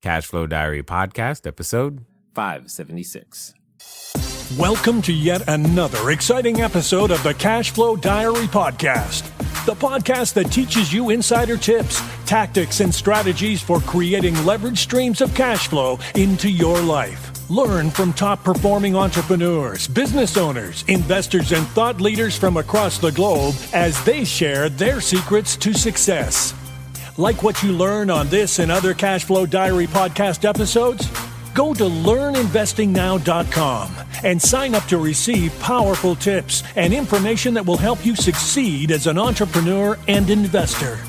Cashflow Diary Podcast, episode 576. Welcome to yet another exciting episode of the Cashflow Diary Podcast, the podcast that teaches you insider tips, tactics, and strategies for creating leverage streams of cash flow into your life. Learn from top-performing entrepreneurs, business owners, investors, and thought leaders from across the globe as they share their secrets to success. Like what you learn on this and other Cashflow Diary podcast episodes? Go to learninvestingnow.com and sign up to receive powerful tips and information that will help you succeed as an entrepreneur and investor.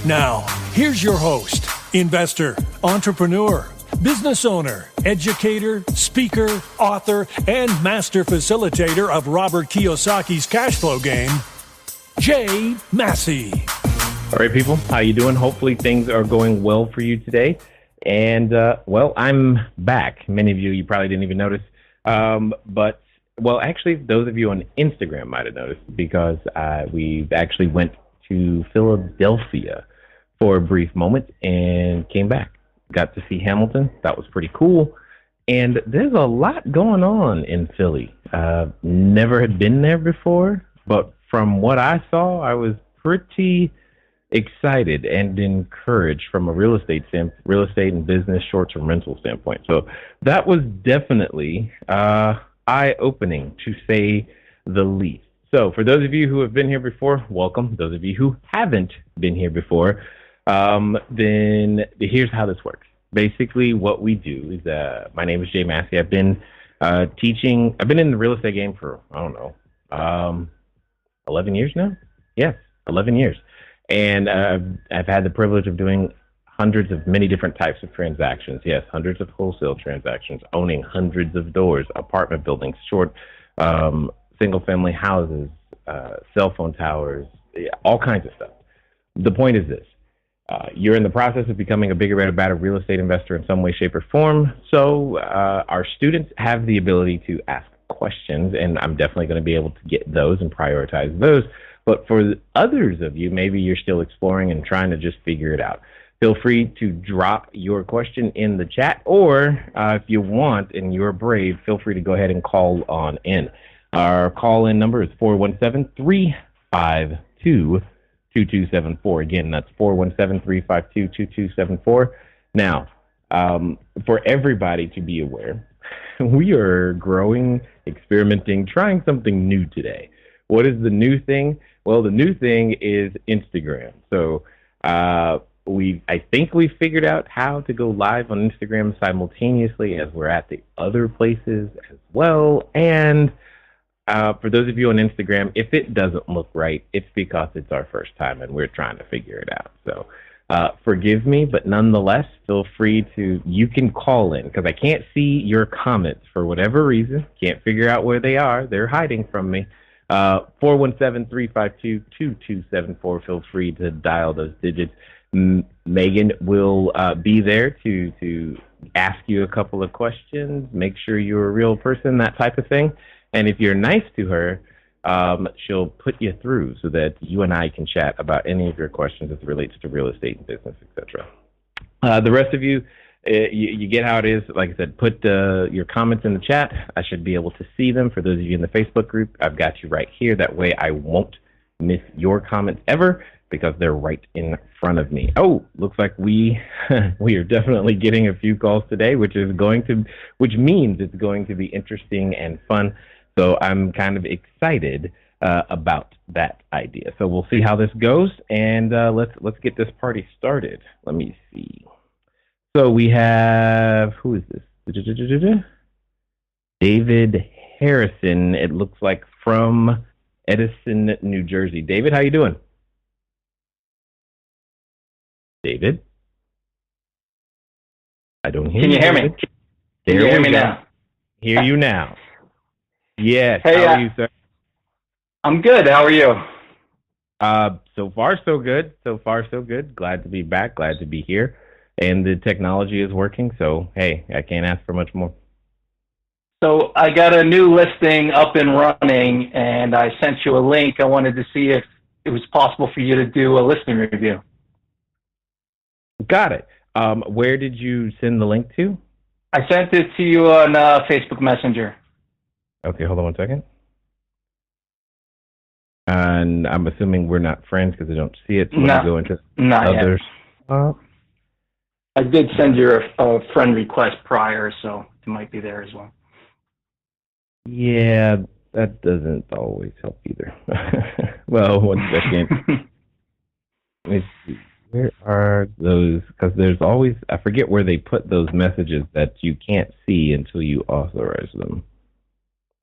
Now, here's your host, investor, entrepreneur, business owner, educator, speaker, author, and master facilitator of Robert Kiyosaki's cash flow game, Jay Massey. All right, people, how you doing? Hopefully things are going well for you today. And, I'm back. Many of you probably didn't even notice. Actually, those of you on Instagram might have noticed because we actually went to Philadelphia for a brief moment and came back. Got to see Hamilton. That was pretty cool. And there's a lot going on in Philly. Never had been there before, but from what I saw, I was pretty excited and encouraged from a real estate and business short-term rental standpoint. So that was definitely eye-opening, to say the least. So for those of you who have been here before, welcome. Those of you who haven't been here before, then here's how this works. Basically, what we do is, my name is Jay Massey. I've been teaching. I've been in the real estate game for, 11 years now. Yes, 11 years. And I've had the privilege of doing hundreds of many different types of transactions. Yes, hundreds of wholesale transactions, owning hundreds of doors, apartment buildings, single-family houses, cell phone towers, all kinds of stuff. The point is this. You're in the process of becoming a bigger and better real estate investor in some way, shape, or form. So our students have the ability to ask questions, and I'm definitely going to be able to get those and prioritize those. But for others of you, maybe you're still exploring and trying to just figure it out. Feel free to drop your question in the chat, or if you want and you're brave, feel free to go ahead and call on in. Our call-in number is 417-352-2274. Again, that's 417-352-2274. Now, for everybody to be aware, we are growing, experimenting, trying something new today. What is the new thing? Well, the new thing is Instagram. So I think we figured out how to go live on Instagram simultaneously as we're at the other places as well. And for those of you on Instagram, if it doesn't look right, it's because it's our first time and we're trying to figure it out. So forgive me, but nonetheless, feel free you can call in because I can't see your comments for whatever reason. Can't figure out where they are. They're hiding from me. 417-352-2274. Feel free to dial those digits. Megan will be there to ask you a couple of questions, make sure you're a real person, that type of thing. And if you're nice to her, she'll put you through so that you and I can chat about any of your questions as it relates to real estate and business, etc. The rest of you, you get how it is. Like I said, put your comments in the chat. I should be able to see them. For those of you in the Facebook group, I've got you right here. That way I won't miss your comments ever because they're right in front of me. Oh, looks like we are definitely getting a few calls today, which means it's going to be interesting and fun. So I'm kind of excited about that idea. So we'll see how this goes, and let's get this party started. Let me see. So we have, who is this? David Harrison, it looks like, from Edison, New Jersey. David, how you doing? David? I don't hear you. Can you hear me? Can you hear me now? Hear you now. Yes. Hey, how are you, sir? I'm good. How are you? So far, so good. So far, so good. Glad to be back. Glad to be here. And the technology is working, so, hey, I can't ask for much more. So I got a new listing up and running, and I sent you a link. I wanted to see if it was possible for you to do a listing review. Got it. Where did you send the link to? I sent it to you on Facebook Messenger. Okay, hold on one second. And I'm assuming we're not friends because I don't see it. So let me go into others. I did send you a friend request prior, so it might be there as well. Yeah, that doesn't always help either. Well, one second. Let me see. Where are those? Because there's always, I forget where they put those messages that you can't see until you authorize them.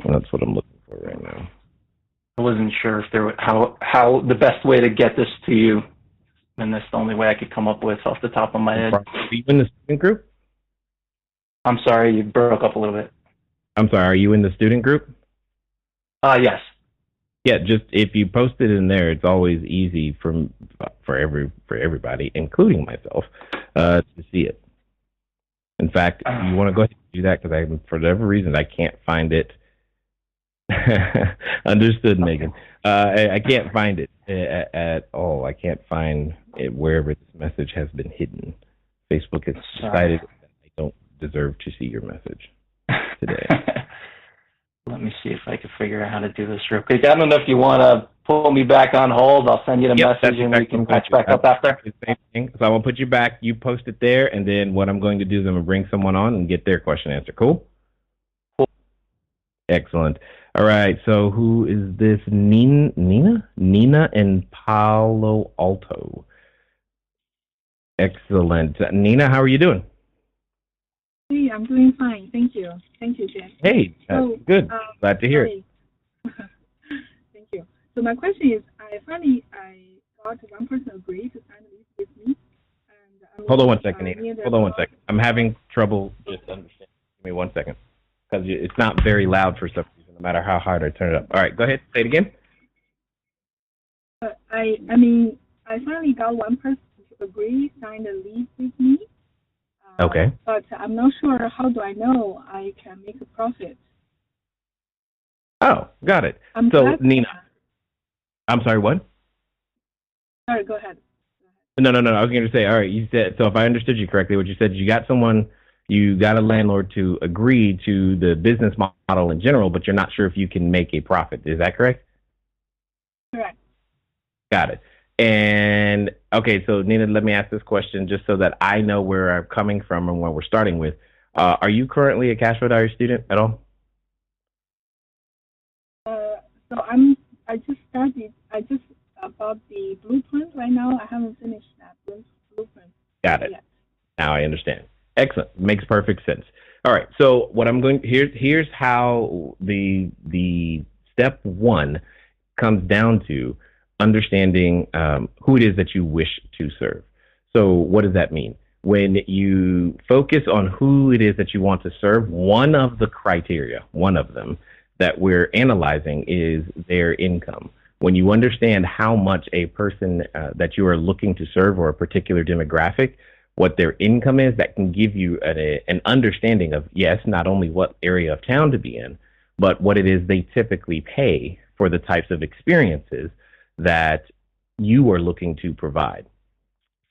That's what I'm looking for right now. I wasn't sure if there how the best way to get this to you, and that's the only way I could come up with off the top of my head. Are you in the student group? I'm sorry, you broke up a little bit. I'm sorry, are you in the student group? Yes. Yeah, just if you post it in there, it's always easy for everybody, including myself, to see it. In fact, if you want to go ahead and do that, because for whatever reason I can't find it. Understood, Megan. I can't find it at all. I can't find it wherever this message has been hidden. Facebook has decided that I don't deserve to see your message today. Let me see if I can figure out how to do this real quick. I don't know if you want to pull me back on hold. I'll send you the message and we can catch back up after. Same thing. So I will put you back. You post it there, and then what I'm going to do is I'm going to bring someone on and get their question answered. Cool? Cool. Excellent. All right. So who is this? Nina in Palo Alto. Excellent. Nina, how are you doing? Hey, I'm doing fine. Thank you. Thank you, Jen. Hey, good. Glad to hear it. Thank you. So my question is, I got one person agree to sign the lease with me. And Hold on one second, Nina. Hold on one second. I'm having trouble just understanding. Give me 1 second. Because it's not very loud for some reason, no matter how hard I turn it up. All right, go ahead. Say it again. I finally got one person to agree, sign the lease with me. Okay. But I'm not sure, how do I know I can make a profit? Oh, got it. Nina, I'm sorry, what? Sorry, go ahead. No. I was going to say, all right, you said, so if I understood you correctly, what you said, you got a landlord to agree to the business model in general, but you're not sure if you can make a profit. Is that correct? Correct. Got it. And okay, so Nina, let me ask this question just so that I know where I'm coming from and where we're starting with. Are you currently a Cashflow Diary student at all? So I just about the blueprint right now. I haven't finished that blueprint. Got it. Yet. Now I understand. Excellent. Makes perfect sense. All right. So what I'm going here's how the step one comes down to understanding who it is that you wish to serve. So what does that mean? When you focus on who it is that you want to serve, one of the criteria, one of them that we're analyzing is their income. When you understand how much a person that you are looking to serve or a particular demographic, what their income is, that can give you an understanding of, yes, not only what area of town to be in, but what it is they typically pay for the types of experiences that you are looking to provide.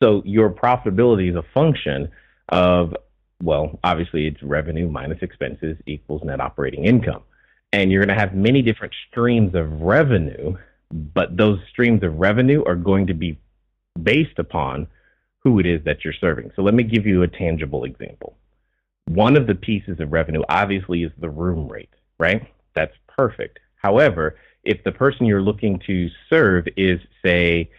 So your profitability is a function of, well, obviously it's revenue minus expenses equals net operating income. And you're going to have many different streams of revenue, but those streams of revenue are going to be based upon who it is that you're serving. So let me give you a tangible example. One of the pieces of revenue obviously is the room rate, right? That's perfect. However, if the person you're looking to serve is, say,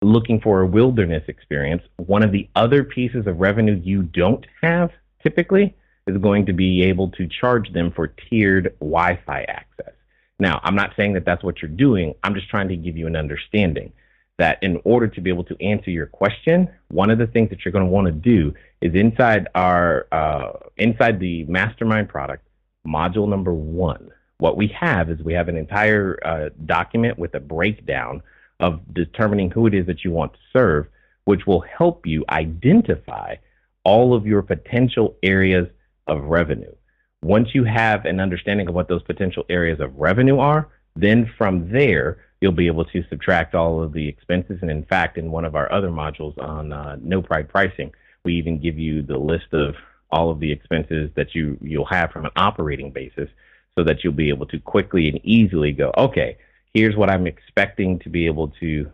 looking for a wilderness experience, one of the other pieces of revenue you don't have typically is going to be able to charge them for tiered Wi-Fi access. Now, I'm not saying that that's what you're doing. I'm just trying to give you an understanding that in order to be able to answer your question, one of the things that you're going to want to do is inside the mastermind product, module number 1, what we have is we have an entire document with a breakdown of determining who it is that you want to serve, which will help you identify all of your potential areas of revenue. Once you have an understanding of what those potential areas of revenue are, then from there, you'll be able to subtract all of the expenses. And in fact, in one of our other modules on no pride pricing, we even give you the list of all of the expenses that you'll have from an operating basis, so that you'll be able to quickly and easily go, okay, here's what I'm expecting to be able to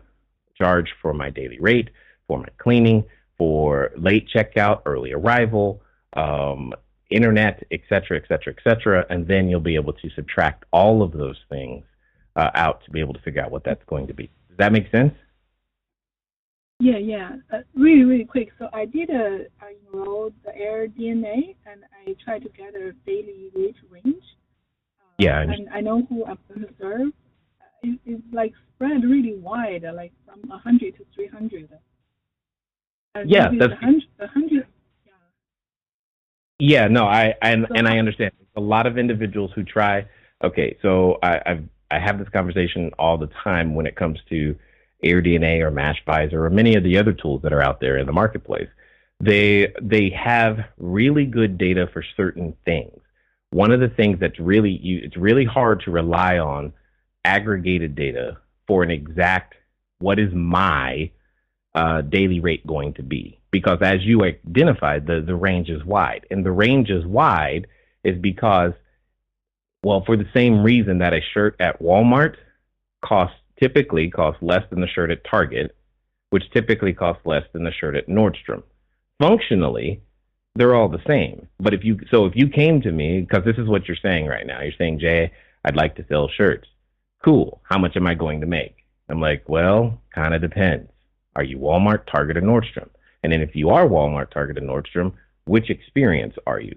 charge for my daily rate, for my cleaning, for late checkout, early arrival, internet, et cetera, et cetera, et cetera. And then you'll be able to subtract all of those things out to be able to figure out what that's going to be. Does that make sense? Yeah. Really, really quick. So I enrolled the AirDNA, and I tried to get a daily rate range. Yeah. And I know who I'm going to serve. It's like spread really wide, like from 100 to 300. And yeah, that's 100. Yeah, no, I understand. A lot of individuals who try. Okay, so I have this conversation all the time when it comes to AirDNA or Mashvisor or many of the other tools that are out there in the marketplace. They have really good data for certain things. One of the things that's it's really hard to rely on aggregated data for an exact what is my daily rate going to be, because as you identified, the range is wide, and the range is wide is because, well, for the same reason that a shirt at Walmart typically costs less than the shirt at Target, which typically costs less than the shirt at Nordstrom. Functionally, they're all the same. But if you came to me, because this is what you're saying right now, you're saying, Jay, I'd like to sell shirts. Cool. How much am I going to make? I'm like, well, kind of depends. Are you Walmart, Target, or Nordstrom? And then if you are Walmart, Target, or Nordstrom, which experience are you?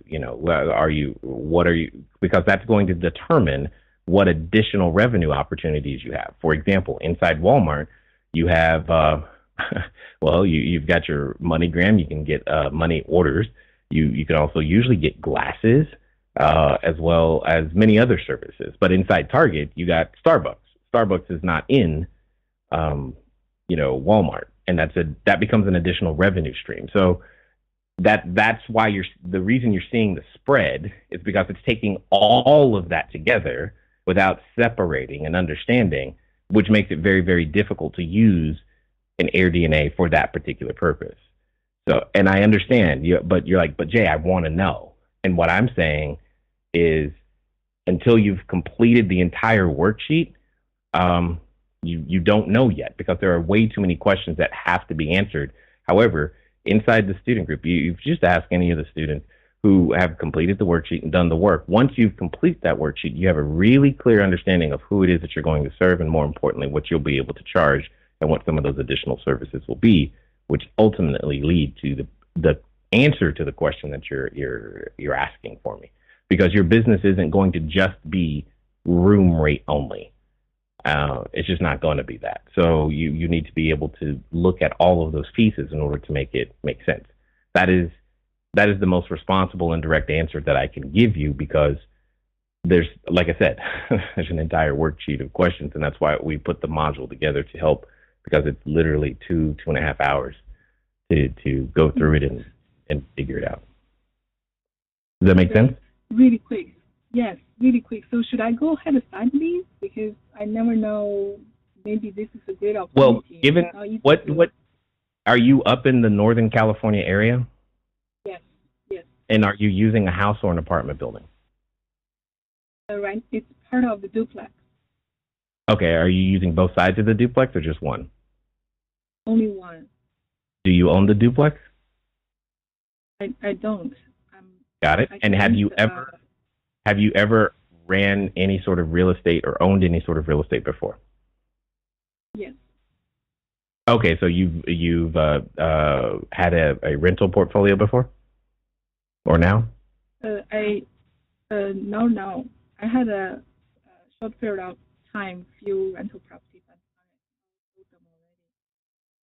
What are you? Because that's going to determine what additional revenue opportunities you have. For example, inside Walmart, you have, you've got your MoneyGram. You can get money orders. You can also usually get glasses, as well as many other services. But inside Target, you got Starbucks. Starbucks is not in, Walmart, and that becomes an additional revenue stream. So that's why the reason you're seeing the spread is because it's taking all of that together without separating and understanding, which makes it very, very difficult to use an AirDNA for that particular purpose. So, and I understand, but you're like, but Jay, I want to know. And what I'm saying is, until you've completed the entire worksheet, you don't know yet, because there are way too many questions that have to be answered. However, inside the student group, you just ask any of the students who have completed the worksheet and done the work. Once you've completed that worksheet, you have a really clear understanding of who it is that you're going to serve, and more importantly, what you'll be able to charge and what some of those additional services will be, which ultimately lead to the answer to the question that you're asking for me. Because your business isn't going to just be room rate only. It's just not going to be that. So you need to be able to look at all of those pieces in order to make it make sense. That is the most responsible and direct answer that I can give you, because there's, like I said, there's an entire worksheet of questions, and that's why we put the module together to help, because it's literally 2.5 hours to go through it and figure it out. Does that make sense? Really quick. Yes, really quick. So should I go ahead and sign these? Because I never know, maybe this is a great opportunity. Well, given what are you up in the Northern California area? Yes. And are you using a house or an apartment building? Right, it's part of the duplex. Okay, are you using both sides of the duplex or just one? Only one. Do you own the duplex? I don't. Got it. And have you ever ran any sort of real estate or owned any sort of real estate before? Yes. Okay, so you've had a rental portfolio before, or now? No. I had a short period of time, few rental properties.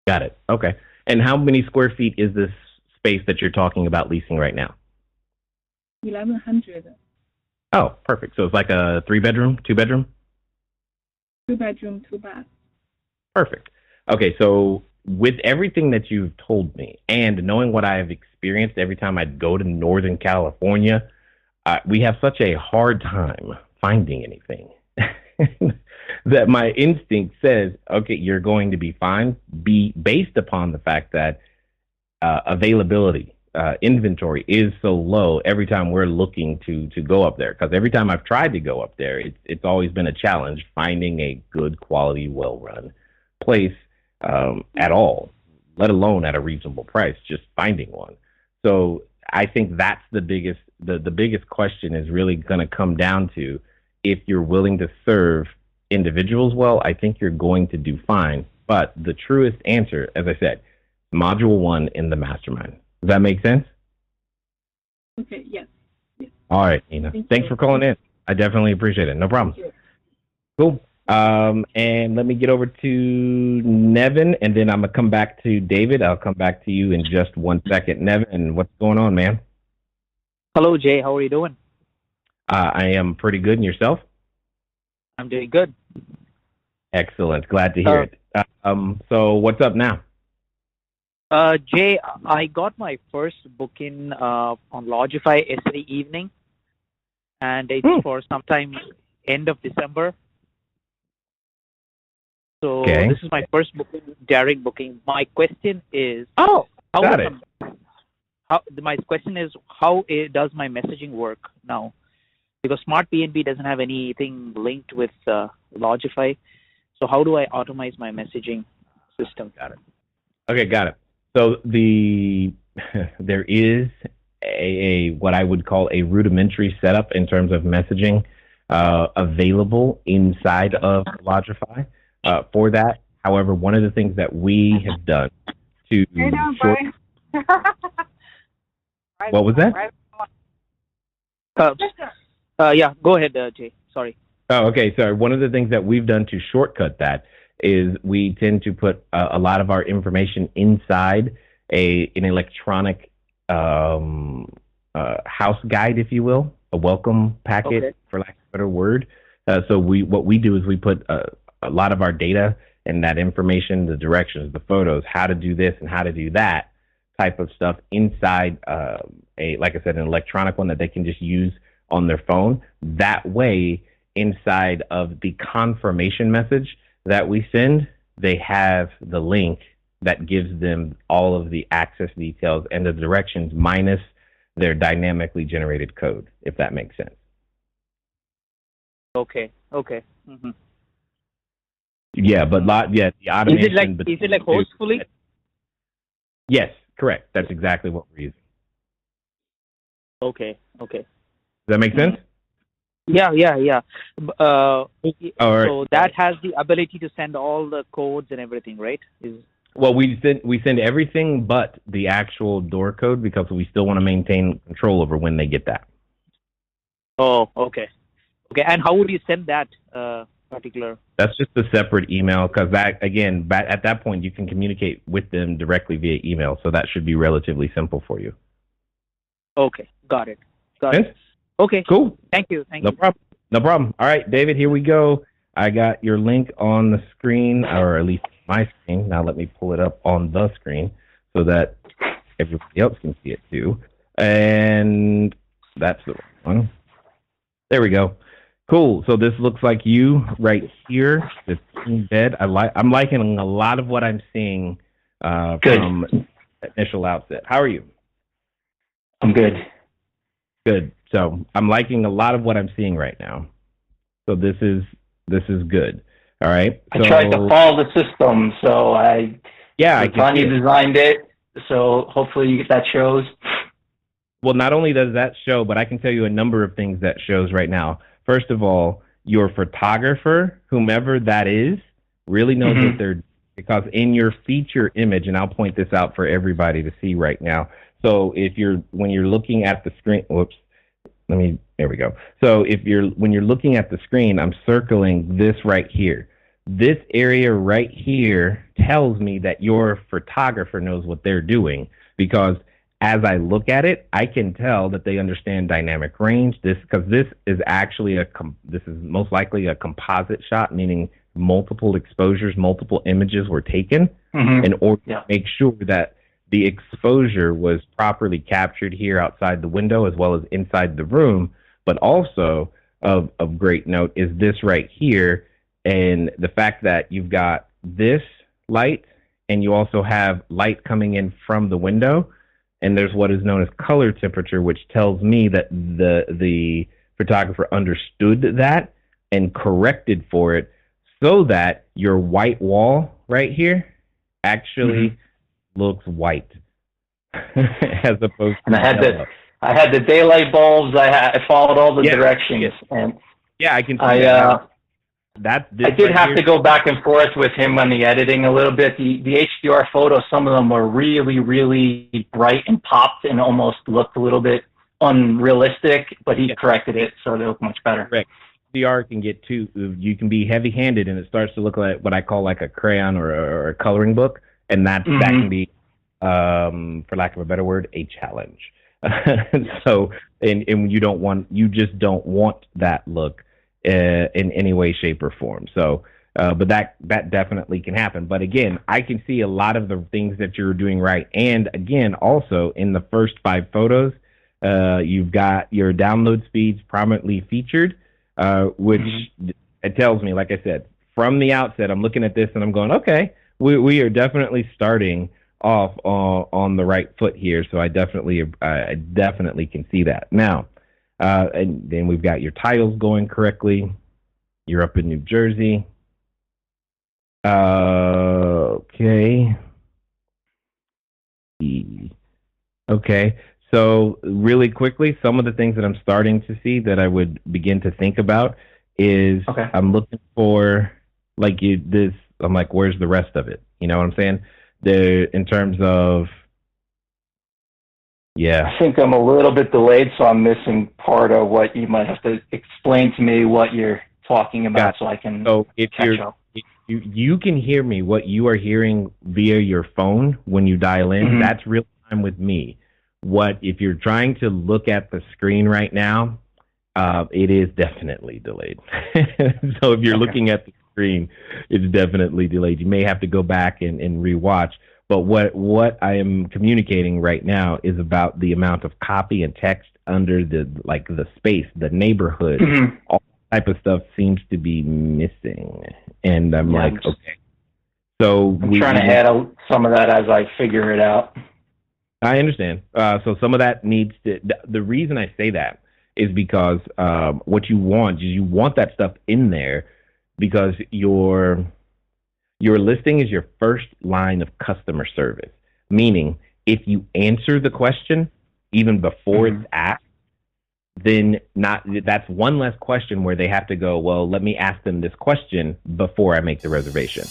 Got it. Okay. And how many square feet is this space that you're talking about leasing right now? 1,100. Oh, perfect. So it's like a 3-bedroom, 2-bedroom? 2-bedroom, 2-bath. Perfect. Okay, so with everything that you've told me and knowing what I have experienced every time I go to Northern California, we have such a hard time finding anything. that my instinct says, okay, you're going to be fine, be based upon the fact that availability, inventory is so low every time we're looking to go up there. Because every time I've tried to go up there, it's always been a challenge finding a good quality, well-run place at all, let alone at a reasonable price, just finding one. So I think that's the biggest question is really going to come down to if you're willing to serve individuals well, I think you're going to do fine. But the truest answer, as I said, module 1 in the mastermind. Does that make sense? Okay, yes. All right, Nina. Thanks for calling in. I definitely appreciate it. No problem. Cool. And let me get over to Nevin, and then I'm going to come back to David. I'll come back to you in just 1 second. Nevin, what's going on, man? Hello, Jay. How are you doing? I am pretty good. And yourself? I'm doing good. Excellent. Glad to hear it. So what's up now? Jay, I got my first booking on Lodgify yesterday evening, and it's for sometime end of December. So this is my first booking, direct booking. My question is, my question is, how does my messaging work now? Because Smart BNB doesn't have anything linked with Lodgify. So how do I automate my messaging system? Got it. Okay, got it. So there is a what I would call a rudimentary setup in terms of messaging available inside of Lodgify for that. However, one of the things that we have done to what was that? Yeah, go ahead, Jay. Sorry. Oh, okay. Sorry. One of the things that we've done to shortcut that is we tend to put a lot of our information inside an electronic house guide, if you will, a welcome packet, for lack of a better word. So what we do is we put a lot of our data and that information, the directions, the photos, how to do this and how to do that type of stuff inside like I said, an electronic one that they can just use on their phone. That way, inside of the confirmation message that we send, they have the link that gives them all of the access details and the directions minus their dynamically generated code, if that makes sense. Okay. Mm-hmm. Yeah, but the automation. Is it like Hostfully? Yes, correct. That's exactly what we're using. Okay. Does that make sense? Yeah. All right. So that has the ability to send all the codes and everything, right? Well, we send everything but the actual door code because we still want to maintain control over when they get that. Oh, okay. And how would you send that particular? That's just a separate email because that, again, at that point you can communicate with them directly via email, so that should be relatively simple for you. Okay, got it. Okay, cool. Thank you. No problem. All right, David, here we go. I got your link on the screen, or at least my screen. Now let me pull it up on the screen so that everybody else can see it too. And that's the one. There we go. Cool. So this looks like you right here, this king bed. I'm liking a lot of what I'm seeing from initial outset. How are you? I'm good. Good. So I'm liking a lot of what I'm seeing right now. So this is good. All right. I tried to follow the system, so I finally designed it. So hopefully that shows. Well, not only does that show, but I can tell you a number of things that shows right now. First of all, your photographer, whomever that is, really knows what they're doing, because in your feature image, and I'll point this out for everybody to see right now. So when you're looking at the screen, there we go. So when you're looking at the screen, I'm circling this right here. This area right here tells me that your photographer knows what they're doing, because as I look at it, I can tell that they understand dynamic range. Because this is actually this is most likely a composite shot, meaning multiple exposures, multiple images were taken in order to make sure that the exposure was properly captured here outside the window as well as inside the room. But also of great note is this right here. And the fact that you've got this light and you also have light coming in from the window, and there's what is known as color temperature, which tells me that the photographer understood that and corrected for it so that your white wall right here actually looks white as opposed to yellow. I had the daylight bulbs. I followed all the directions, and I can see that. I did have to go back and forth with him on the editing a little bit. The HDR photos, some of them were really, really bright and popped and almost looked a little bit unrealistic, but he corrected it so they look much better. Correct. HDR can get too, you can be heavy-handed and it starts to look like what I call like a crayon or a coloring book, and that can be, for lack of a better word, a challenge. So, and you just don't want that look in any way, shape, or form. So, but that definitely can happen. But again, I can see a lot of the things that you're doing right. And again, also in the first 5 photos, you've got your download speeds prominently featured, which it tells me, like I said, from the outset, I'm looking at this and I'm going, okay, we are definitely starting off on the right foot here. So I definitely can see that. Now, and then we've got your titles going correctly. You're up in New Jersey. Okay. Okay. So really quickly, some of the things that I'm starting to see that I would begin to think about is I'm looking for I'm like, where's the rest of it? You know what I'm saying? In terms of, I think I'm a little bit delayed, so I'm missing part of what you might have to explain to me what you're talking about so I can catch up. You can hear me, what you are hearing via your phone when you dial in, that's real time with me. If you're trying to look at the screen right now, it is definitely delayed. So if you're looking at the screen, it's definitely delayed. You may have to go back and rewatch. But what I am communicating right now is about the amount of copy and text under the space, the neighborhood, all type of stuff seems to be missing. And I'm like, okay. So I'm trying to add some of that as I figure it out. I understand. So some of that needs to. The reason I say that is because what you want is you want that stuff in there because your listing is your first line of customer service. Meaning, if you answer the question even before it's asked, then that's one less question where they have to go, well, let me ask them this question before I make the reservation.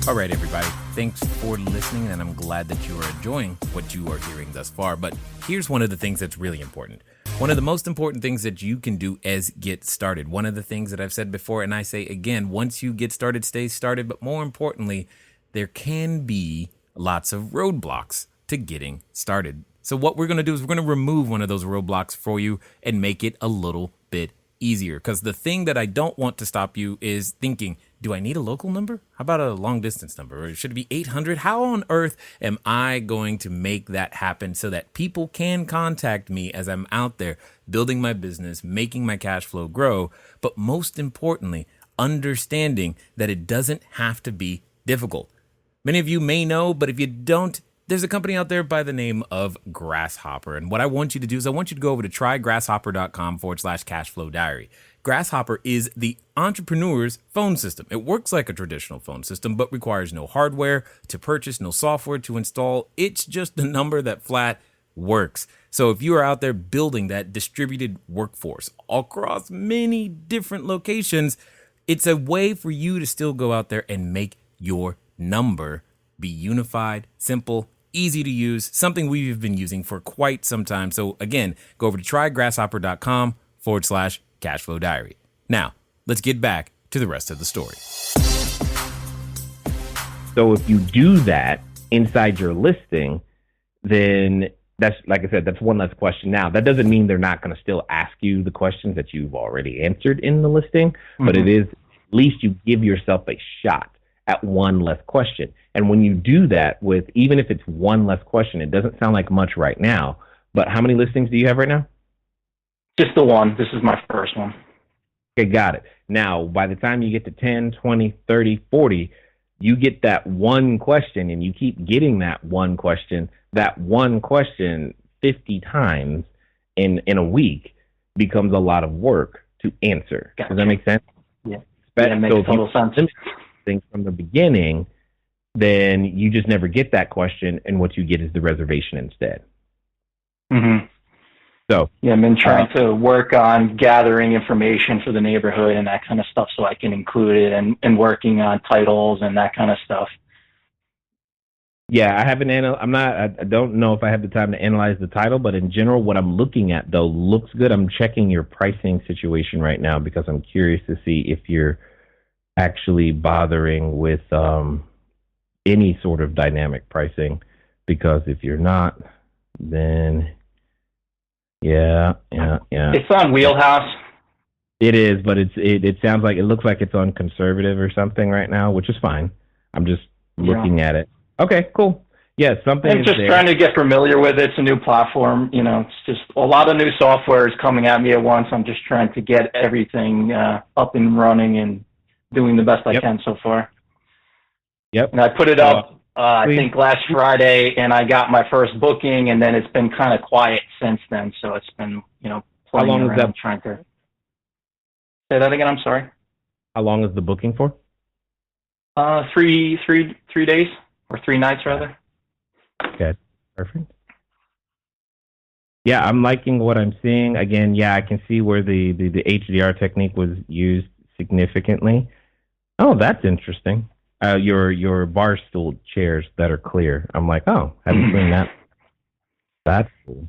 All right, everybody. Thanks for listening, and I'm glad that you are enjoying what you are hearing thus far. But here's one of the things that's really important. One of the most important things that you can do is get started. One of the things that I've said before, and I say again, once you get started, stay started. But more importantly, there can be lots of roadblocks to getting started. So what we're going to do is we're going to remove one of those roadblocks for you and make it a little bit easier. Because the thing that I don't want to stop you is thinking, do I need a local number? How about a long distance number? Or should it be 800? How on earth am I going to make that happen so that people can contact me as I'm out there building my business, making my cash flow grow? But most importantly, understanding that it doesn't have to be difficult. Many of you may know, but if you don't, there's a company out there by the name of Grasshopper. And what I want you to do is I want you to go over to trygrasshopper.com/cashflow diary. Grasshopper is the entrepreneur's phone system. It works like a traditional phone system, but requires no hardware to purchase, no software to install. It's just a number that flat works. So if you are out there building that distributed workforce across many different locations, it's a way for you to still go out there and make your number be unified, simple, easy to use, something we've been using for quite some time. So again, go over to trygrasshopper.com/cashflow diary. Now, let's get back to the rest of the story. So if you do that inside your listing, then that's, like I said, that's one less question. Now, that doesn't mean they're not going to still ask you the questions that you've already answered in the listing, but it is, at least you give yourself a shot at one less question. And when you do that with, even if it's one less question, it doesn't sound like much right now, but how many listings do you have right now? Just the one. This is my first one. Okay, got it. Now, by the time you get to 10, 20, 30, 40, you get that one question and you keep getting that one question 50 times in a week becomes a lot of work to answer. Gotcha. Does that make sense? Yeah. It makes total sense. Things from the beginning, then you just never get that question, and what you get is the reservation instead. Mm-hmm. So yeah, I've been trying to work on gathering information for the neighborhood and that kind of stuff so I can include it, and working on titles and that kind of stuff. Yeah, I haven't. I don't know if I have the time to analyze the title, but in general, what I'm looking at though looks good. I'm checking your pricing situation right now because I'm curious to see if you're actually bothering with any sort of dynamic pricing. Because if you're not, then yeah. It's on Wheelhouse. It is, but it sounds like it looks like it's on conservative or something right now, which is fine. I'm just looking at it. Okay, cool. Yeah, something. I'm just trying to get familiar with it. It's a new platform. It's just a lot of new software is coming at me at once. I'm just trying to get everything up and running and doing the best I can so far. Yep. And I put it up, I think last Friday, and I got my first booking, and then it's been kind of quiet since then. So it's been, playing around trying to. Say that again. I'm sorry. How long is the booking for? 3 days. Or 3 nights, rather. Okay, perfect. Yeah, I'm liking what I'm seeing. Again, I can see where the HDR technique was used significantly. Oh, that's interesting. Your bar stool chairs that are clear. I'm like, oh, haven't seen that. That's cool.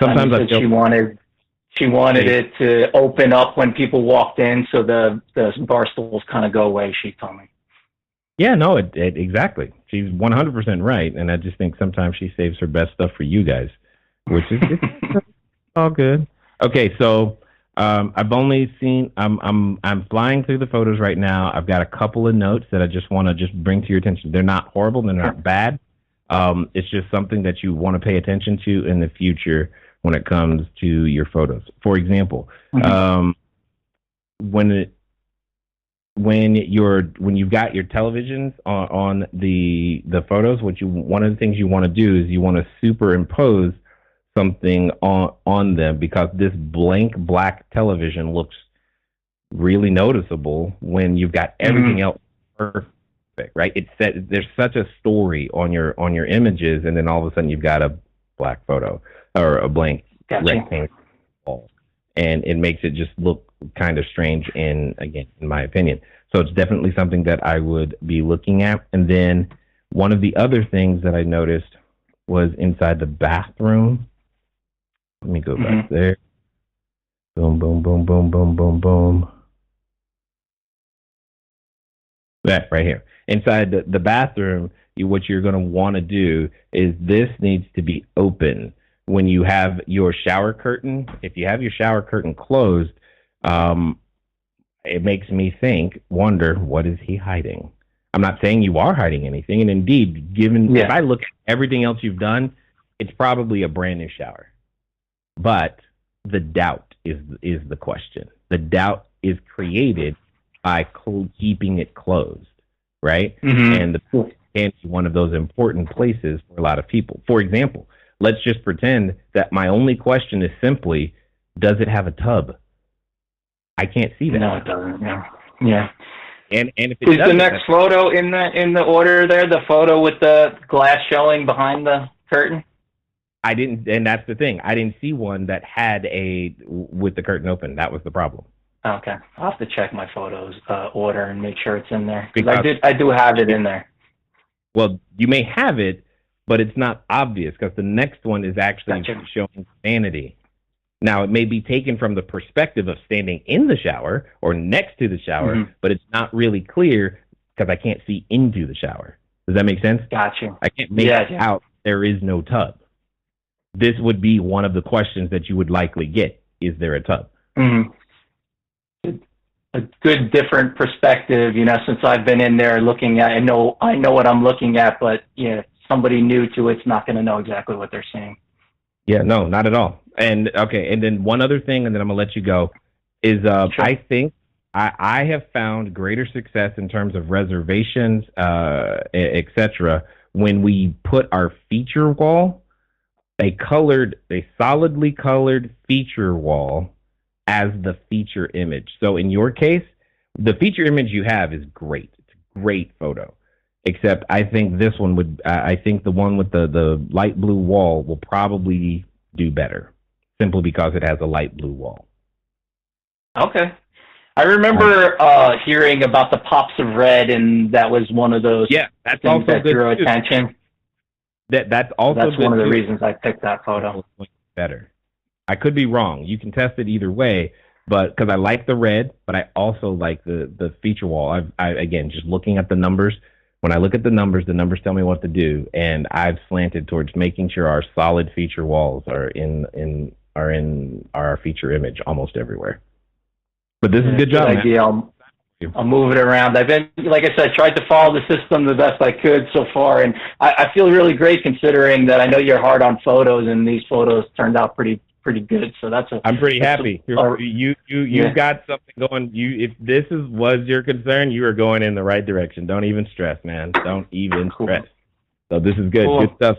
Sometimes I feel she wanted it to open up when people walked in, so the bar stools kind of go away. She told me. Yeah, no, exactly. She's 100% right, and I just think sometimes she saves her best stuff for you guys, which is all good. Okay, so I've only seen. I'm flying through the photos right now. I've got a couple of notes that I just want to bring to your attention. They're not horrible. They're not bad. It's just something that you want to pay attention to in the future when it comes to your photos. For example, when you've got your televisions on the photos, one of the things you want to do is you want to superimpose something on them, because this blank black television looks really noticeable when you've got everything else perfect, right? There's such a story on your images, and then all of a sudden you've got a black photo or a blank rectangle, and it makes it just look kind of strange, in my opinion. So it's definitely something that I would be looking at. And then one of the other things that I noticed was inside the bathroom. Let me go back there. Boom, boom, boom, boom, boom, boom, boom. That right here. Inside the bathroom, what you're going to want to do is this needs to be open. When you have your shower curtain, if you have your shower curtain closed, it makes me wonder, what is he hiding? I'm not saying you are hiding anything. And indeed, if I look at everything else you've done, it's probably a brand new shower. But the doubt is the question. The doubt is created by keeping it closed, right? And the pool can be one of those important places for a lot of people. For example, let's just pretend that my only question is simply, does it have a tub? I can't see that. No, it doesn't. Yeah. And if it is the next photo in the order there, the photo with the glass showing behind the curtain? I didn't, and that's the thing. I didn't see one that had with the curtain open. That was the problem. Okay, I'll have to check my photos order and make sure it's in there, because I do have it in there. Well, you may have it, but it's not obvious, because the next one is actually showing vanity. Now, it may be taken from the perspective of standing in the shower or next to the shower, but it's not really clear because I can't see into the shower. Does that make sense? Gotcha. I can't make out there is no tub. This would be one of the questions that you would likely get. Is there a tub? A good different perspective, since I've been in there looking at, I know what I'm looking at, but somebody new to it's not going to know exactly what they're seeing. Yeah, no, not at all. And okay, and then one other thing, and then I'm gonna let you go, is Sure. I think I have found greater success in terms of reservations, etc., when we put our feature wall, a solidly colored feature wall as the feature image. So in your case, the feature image you have is great. It's a great photo. Except I think this one would, I think the one with the light blue wall will probably do better, simply because it has a light blue wall. Okay. I remember hearing about the pops of red, and that was one of those that's things also that good drew too. attention. That's also That's good one of the too. reasons I picked that photo. Better. I could be wrong. You can test it either way, but because I like the red, but I also like the feature wall. I again, just looking at the numbers. When I look at the numbers tell me what to do, and I've slanted towards making sure our solid feature walls are in our feature image almost everywhere. But this is a good job, man. Idea. I'll move it around. I've been, like I said, tried to follow the system the best I could so far, and I feel really great considering that I know you're hard on photos, and these photos turned out pretty good. So I'm pretty happy. You got something going. If this was your concern, you are going in the right direction. Don't even stress, man. Don't even stress. So this is good. Cool. Good stuff.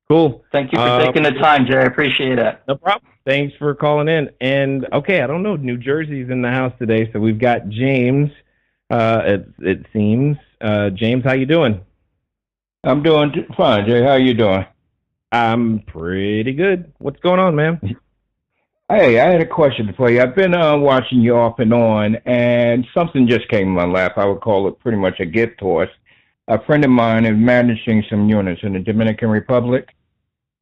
Cool. Thank you for taking the time, Jay. I appreciate it. No problem. Thanks for calling in. And okay, I don't know. New Jersey's in the house today, so we've got James. It seems. James, how you doing? I'm doing fine, Jay. How you doing? I'm pretty good. What's going on, man? Hey, I had a question for you. I've been watching you off and on, and something just came in my lap. I would call it pretty much a gift horse. A friend of mine is managing some units in the Dominican Republic.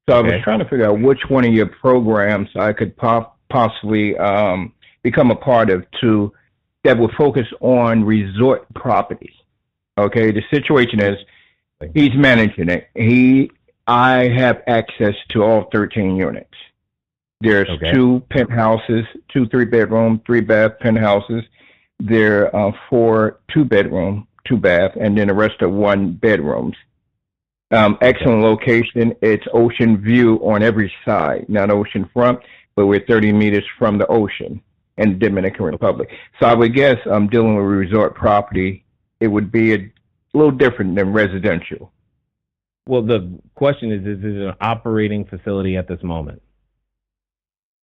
So I was trying to figure out which one of your programs I could possibly become a part of that would focus on resort properties. Okay, the situation is he's managing it. I have access to all 13 units. There's 2 penthouses, 2 3-bedroom, 3-bath penthouses. There are 4 2-bedroom, 2-bath, and then the rest are 1-bedrooms. Excellent location. It's ocean view on every side, not ocean front, but we're 30 meters from the ocean in the Dominican Republic. So I would guess I'm dealing with resort property. It would be a little different than residential. Well, the question is it an operating facility at this moment?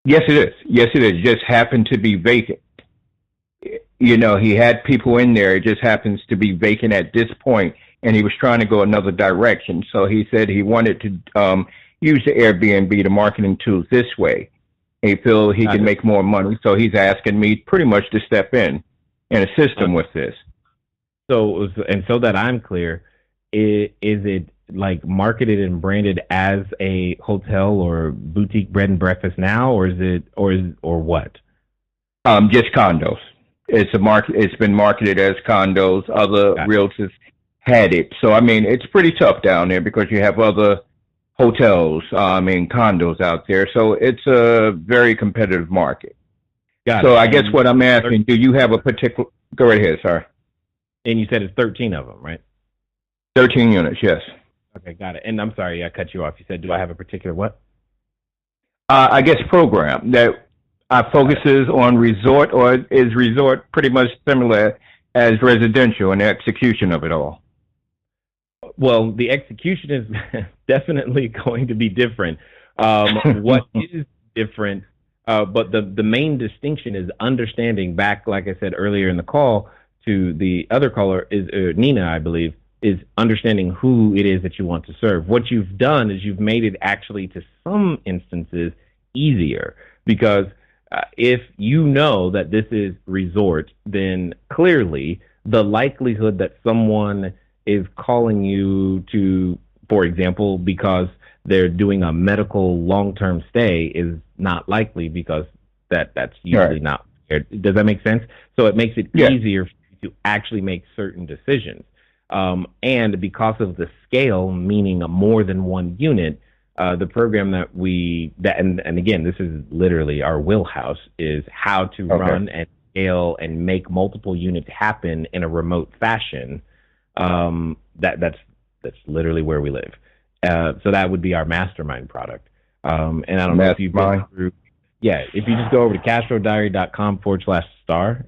Yes, it is. Yes, it is. It just happened to be vacant. You know, he had people in there. It just happens to be vacant at this point, and he was trying to go another direction. So he said he wanted to use the Airbnb, the marketing tools this way. He feels he can make more money. So he's asking me pretty much to step in and assist him with this. So that I'm clear, is it like marketed and branded as a hotel or boutique bed and breakfast now, or is it or what? Just condos. It's been marketed as condos. Other realtors had it. So I mean, it's pretty tough down there because you have other hotels, condos out there. So it's a very competitive market. I guess what I'm asking, do you have a particular? Go right ahead. Sorry. And you said it's 13 of them, right? 13 units, yes. Okay, got it. And I'm sorry, I cut you off. You said, do I have a particular what? I guess program that focuses on resort, or is resort pretty much similar as residential in the execution of it all? Well, the execution is definitely going to be different. What is different, but the main distinction is understanding back, like I said earlier in the call, to the other caller, is Nina, I believe, is understanding who it is that you want to serve. What you've done is you've made it actually, to some instances, easier, because if you know that this is resort, then clearly the likelihood that someone is calling you to, for example, because they're doing a medical long-term stay is not likely, because that's usually not. Does that make sense? So it makes it easier for you to actually make certain decisions. And because of the scale, meaning more than one unit, the program and again, this is literally our wheelhouse, is how to run and scale and make multiple units happen in a remote fashion. That's literally where we live. So that would be our mastermind product. And I don't know if you've been through. Yeah, if you just go over to cashflowdiary.com/star, STAR,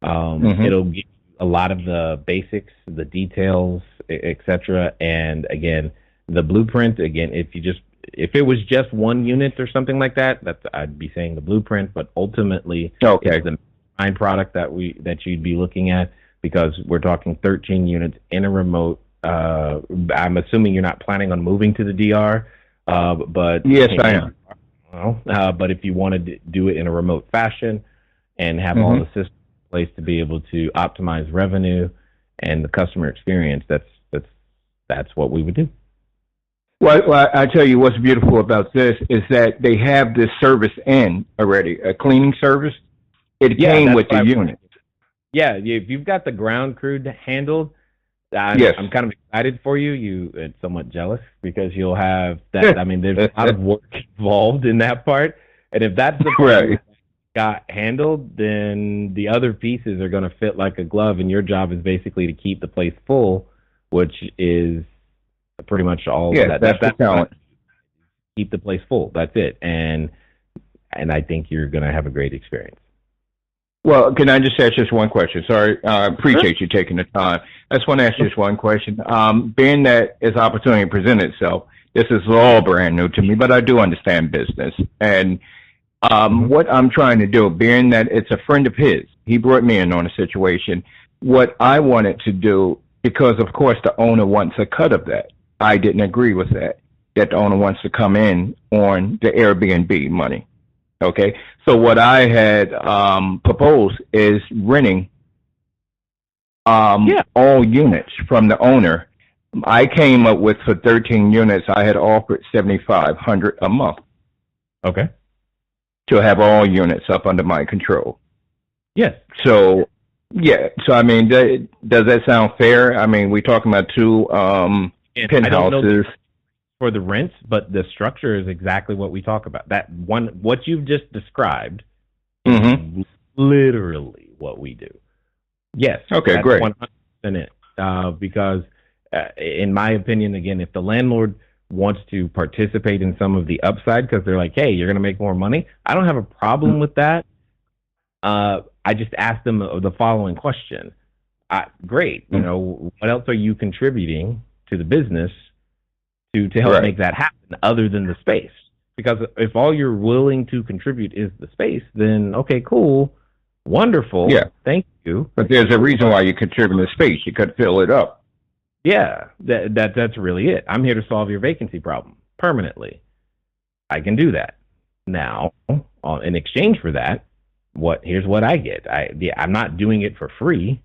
it'll give you a lot of the basics, the details, etc. And again, the blueprint. Again, if it was just one unit or something like that, I'd be saying the blueprint. But ultimately, it's the main product that you'd be looking at, because we're talking 13 units in a remote. I'm assuming you're not planning on moving to the DR, but yes, I am. But if you want to do it in a remote fashion and have all the systems in place to be able to optimize revenue and the customer experience, that's what we would do. Well, I tell you what's beautiful about this is that they have this service in already, a cleaning service. It came with the unit. Yeah, if you've got the ground crew handled, I'm kind of excited for you. It's somewhat jealous because you'll have that. I mean, there's a lot of work involved in that part, and if that's the part that got handled, then the other pieces are going to fit like a glove, and your job is basically to keep the place full, which is pretty much all of that. That's the talent. Keep the place full. That's it, and I think you're going to have a great experience. Well, can I just ask just one question? Sorry, I appreciate you taking the time. I just want to ask just one question. Being that as opportunity presented itself, this is all brand new to me, but I do understand business. And what I'm trying to do, being that it's a friend of his, he brought me in on a situation. What I wanted to do, because of course the owner wants a cut of that. I didn't agree with that the owner wants to come in on the Airbnb money. Okay, so what I had proposed is renting all units from the owner. I came up with, for 13 units, I had offered $7,500 a month. Okay. To have all units up under my control. Yes. So, I mean, does that sound fair? I mean, we're talking about two penthouses. For the rents, but the structure is exactly what we talk about. That one, what you've just described, is literally what we do. Yes. Okay, great. 100% it. Because, in my opinion, again, if the landlord wants to participate in some of the upside because they're like, hey, you're going to make more money, I don't have a problem with that. I just asked them the following question. Great. You know, what else are you contributing to the business to help make that happen other than the space? Because if all you're willing to contribute is the space, then okay, cool, wonderful, thank you. But there's a reason why you contribute the space. You could fill it up. Yeah, that's really it. I'm here to solve your vacancy problem permanently. I can do that. Now, in exchange for that, here's what I get. I'm not doing it for free.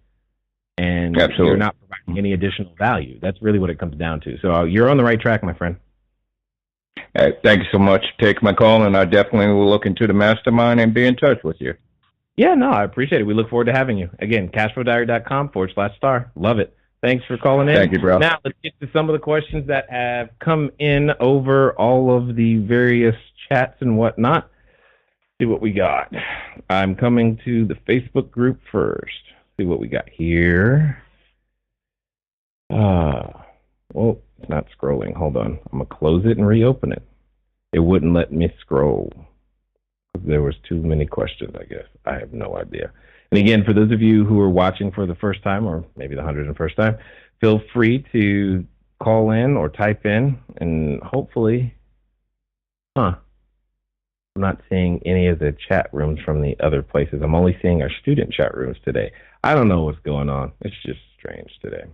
And you're not providing any additional value. That's really what it comes down to. So you're on the right track, my friend. Thank you so much for taking my call, and I definitely will look into the mastermind and be in touch with you. Yeah, no, I appreciate it. We look forward to having you. Again, cashflowdiary.com/star. Love it. Thanks for calling in. Thank you, bro. Now, let's get to some of the questions that have come in over all of the various chats and whatnot. See what we got. I'm coming to the Facebook group first. See what we got here. Well, it's not scrolling. Hold on. I'm going to close it and reopen it. It wouldn't let me scroll. There was too many questions, I guess. I have no idea. And again, for those of you who are watching for the first time, or maybe the 101st time, feel free to call in or type in, and hopefully, I'm not seeing any of the chat rooms from the other places. I'm only seeing our student chat rooms today. I don't know what's going on. It's just strange today.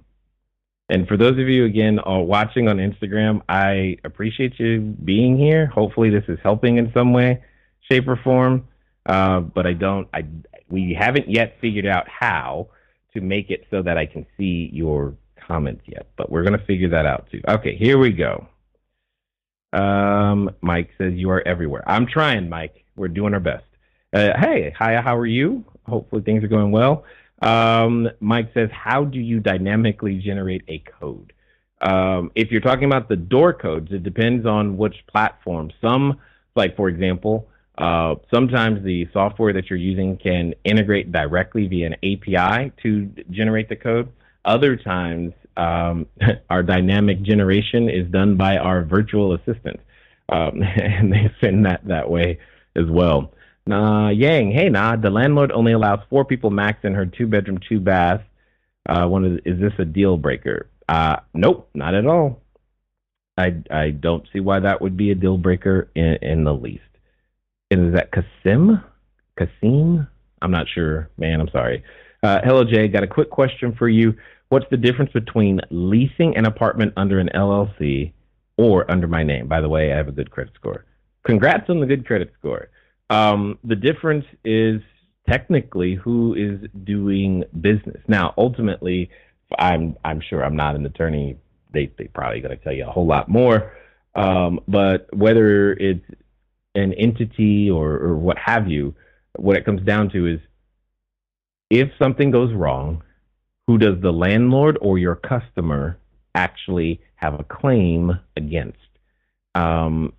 And for those of you, again, watching on Instagram, I appreciate you being here. Hopefully this is helping in some way, shape, or form. But we haven't yet figured out how to make it so that I can see your comments yet. But we're going to figure that out too. Okay, here we go. Mike says, you are everywhere. I'm trying, Mike. We're doing our best. Hey, hi, how are you? Hopefully things are going well. Mike says, how do you dynamically generate a code? If you're talking about the door codes, it depends on which platform. Some, like for example, sometimes the software that you're using can integrate directly via an API to generate the code. Other times, our dynamic generation is done by our virtual assistant. and they send that way as well. Yang, hey, the landlord only allows 4 people max in her 2-bedroom, 2-bath. Is this a deal breaker? Nope, not at all. I don't see why that would be a deal breaker in the least. And is that Kasim? I'm not sure, man. I'm sorry. Hello, Jay. Got a quick question for you. What's the difference between leasing an apartment under an LLC or under my name? By the way, I have a good credit score. Congrats on the good credit score. The difference is technically who is doing business. Now, ultimately, I'm sure I'm not an attorney. They probably going to tell you a whole lot more. But whether it's an entity or what have you, what it comes down to is if something goes wrong, who does the landlord or your customer actually have a claim against? And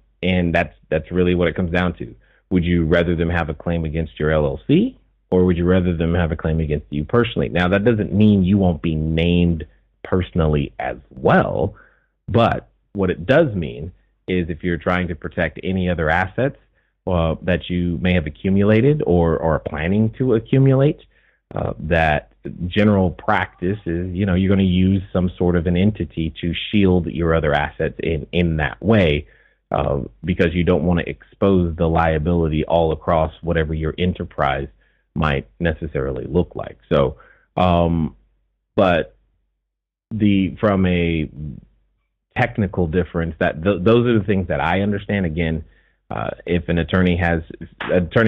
that's really what it comes down to. Would you rather them have a claim against your LLC, or would you rather them have a claim against you personally? Now, that doesn't mean you won't be named personally as well, but what it does mean is if you're trying to protect any other assets that you may have accumulated or are planning to accumulate, that general practice is, you're going to use some sort of an entity to shield your other assets in that way, because you don't want to expose the liability all across whatever your enterprise might necessarily look like. So, but from a technical difference, those are the things that I understand. Again, if an attorney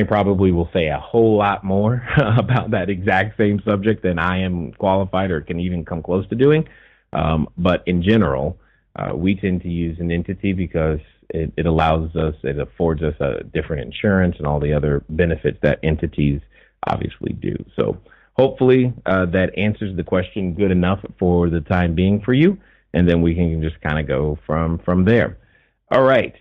probably will say a whole lot more about that exact same subject than I am qualified or can even come close to doing. But in general, we tend to use an entity because it affords us a different insurance and all the other benefits that entities obviously do. So hopefully that answers the question good enough for the time being for you, and then we can just kind of go from there. All right.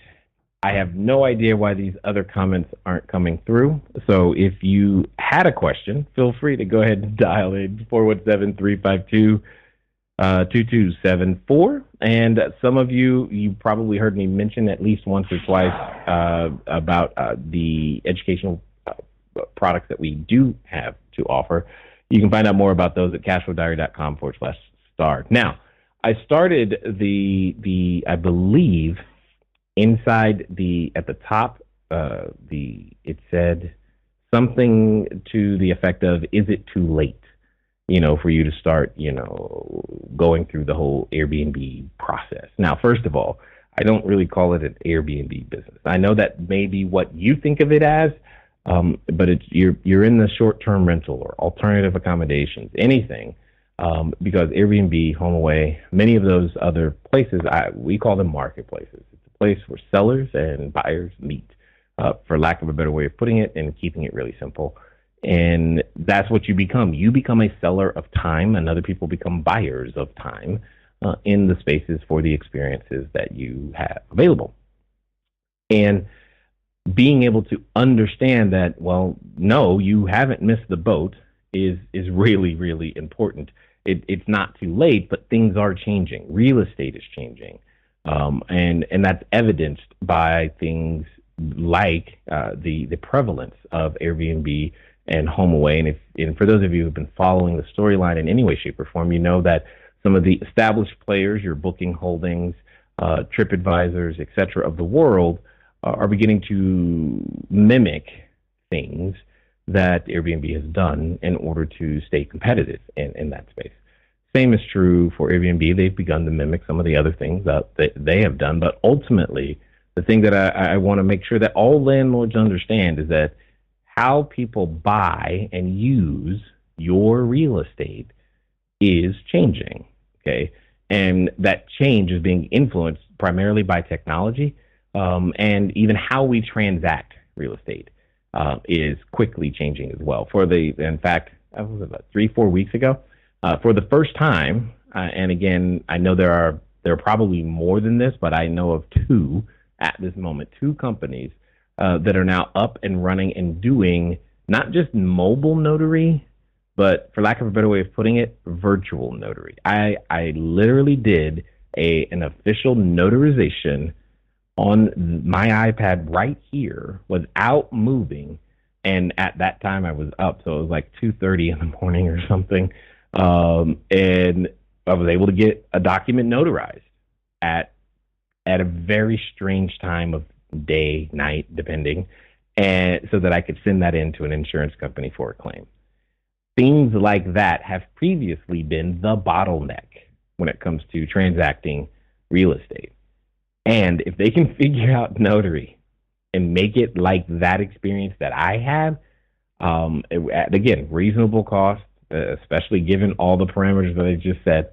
I have no idea why these other comments aren't coming through. So if you had a question, feel free to go ahead and dial in 417-352-2274. And some of you probably heard me mention at least once or twice about the educational products that we do have to offer. You can find out more about those at cashflowdiary.com/start. Now, I started I believe, inside at the top, it said something to the effect of, is it too late, for you to start, going through the whole Airbnb process? Now, first of all, I don't really call it an Airbnb business. I know that may be what you think of it as, but you're in the short-term rental or alternative accommodations, anything, because Airbnb, HomeAway, many of those other places, we call them marketplaces. Place where sellers and buyers meet, for lack of a better way of putting it, and keeping it really simple. And that's what you become. You become a seller of time, and other people become buyers of time in the spaces for the experiences that you have available. And being able to understand that, well, no, you haven't missed the boat is really, really important. It's not too late, but things are changing. Real estate is changing. And that's evidenced by things like the prevalence of Airbnb and HomeAway. And for those of you who've been following the storyline in any way, shape, or form, you know that some of the established players, your Booking Holdings, TripAdvisors, et cetera, of the world, are beginning to mimic things that Airbnb has done in order to stay competitive in that space. Same is true for Airbnb. They've begun to mimic some of the other things that they have done. But ultimately, the thing that I want to make sure that all landlords understand is that how people buy and use your real estate is changing, okay? And that change is being influenced primarily by technology, and even how we transact real estate is quickly changing as well. In fact, that was about 3-4 weeks ago, for the first time, and again, I know there are probably more than this, but I know of two at this moment, two companies that are now up and running and doing not just mobile notary, but for lack of a better way of putting it, virtual notary. I literally did an official notarization on my iPad right here without moving. And at that time I was up, so it was like 2:30 in the morning or something. And I was able to get a document notarized at a very strange time of day, night, depending, and so that I could send that in to an insurance company for a claim. Things like that have previously been the bottleneck when it comes to transacting real estate. And if they can figure out notary and make it like that experience that I had, again, reasonable cost, especially given all the parameters that I just said,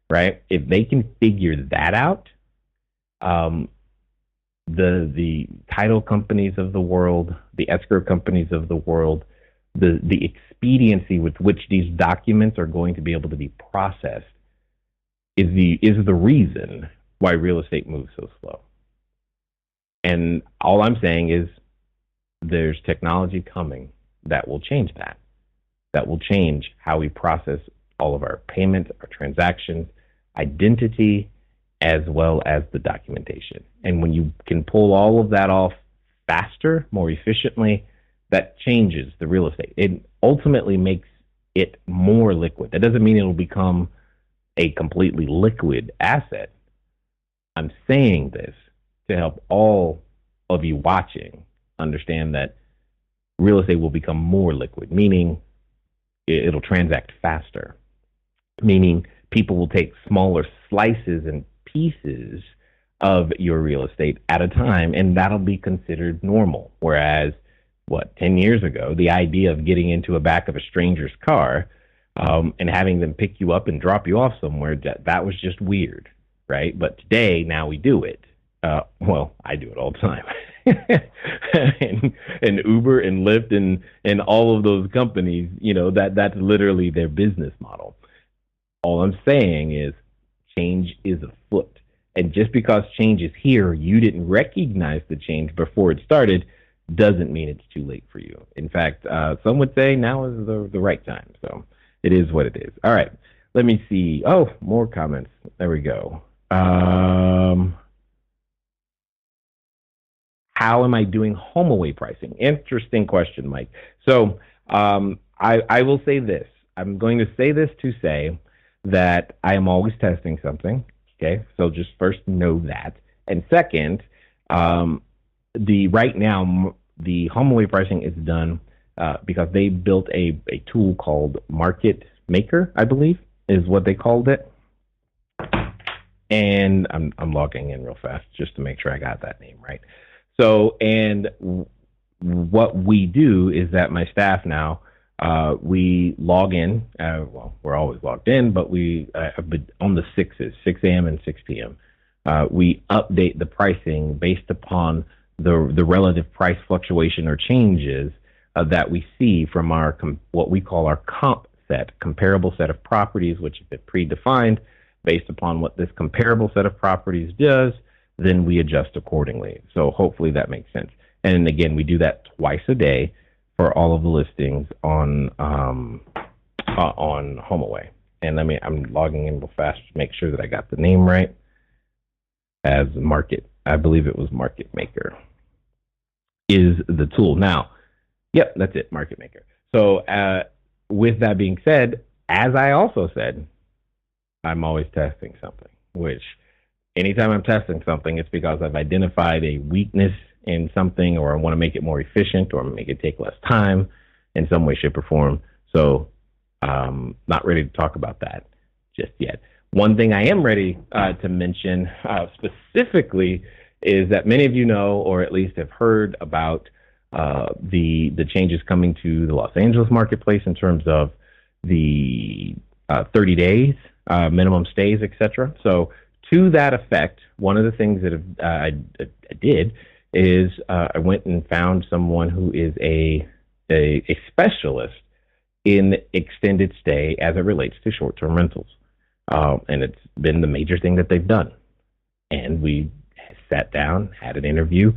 right? If they can figure that out, the title companies of the world, the escrow companies of the world, the expediency with which these documents are going to be able to be processed is the reason why real estate moves so slow. And all I'm saying is there's technology coming that will change that. That will change how we process all of our payments, our transactions, identity, as well as the documentation. And when you can pull all of that off faster, more efficiently, that changes the real estate. It ultimately makes it more liquid. That doesn't mean it'll become a completely liquid asset. I'm saying this to help all of you watching understand that real estate will become more liquid, meaning it'll transact faster, meaning people will take smaller slices and pieces of your real estate at a time, and that'll be considered normal. Whereas, 10 years ago, the idea of getting into a back of a stranger's car and having them pick you up and drop you off somewhere, that was just weird, right? But today, now we do it. I do it all the time. and Uber and Lyft and all of those companies, that's literally their business model. All I'm saying is change is afoot. And just because change is here, you didn't recognize the change before it started, doesn't mean it's too late for you. In fact, some would say now is the right time. So it is what it is. All right. Let me see. Oh, more comments. There we go. How am I doing HomeAway pricing? Interesting question, Mike. So I will say this. I'm going to say this to say that I am always testing something. Okay, so just first know that. And second, right now, the HomeAway pricing is done because they built a tool called Market Maker, I believe, is what they called it. And I'm logging in real fast just to make sure I got that name right. So, and what we do is that my staff now, we log in. We're always logged in, but we on the 6s, 6 a.m. and 6 p.m. We update the pricing based upon the relative price fluctuation or changes that we see from our what we call our comp set, comparable set of properties, which is predefined based upon what this comparable set of properties does. Then we adjust accordingly. So hopefully that makes sense. And again, we do that twice a day for all of the listings on HomeAway. And I'm logging in real fast to make sure that I got the name right. As Market, I believe it was Market Maker is the tool. Now, yep, that's it, Market Maker. So with that being said, as I also said, I'm always testing something, which anytime I'm testing something, it's because I've identified a weakness in something, or I want to make it more efficient, or make it take less time in some way, shape, or form. So not ready to talk about that just yet. One thing I am ready to mention specifically is that many of you know, or at least have heard about the changes coming to the Los Angeles marketplace in terms of the 30 days, minimum stays, etc. So to that effect, one of the things that I did is I went and found someone who is a specialist in extended stay as it relates to short-term rentals. And it's been the major thing that they've done. And we sat down, had an interview.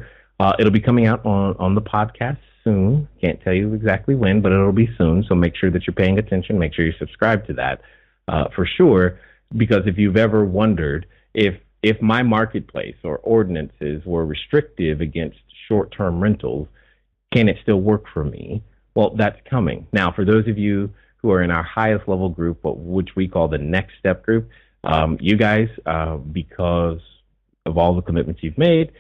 It'll be coming out on the podcast soon. Can't tell you exactly when, but it'll be soon. So make sure that you're paying attention. Make sure you subscribe to that for sure. Because if you've ever wondered if if my marketplace or ordinances were restrictive against short-term rentals, can it still work for me? Well, that's coming. Now, for those of you who are in our highest level group, which we call the next step group, you guys, because of all the commitments you've made,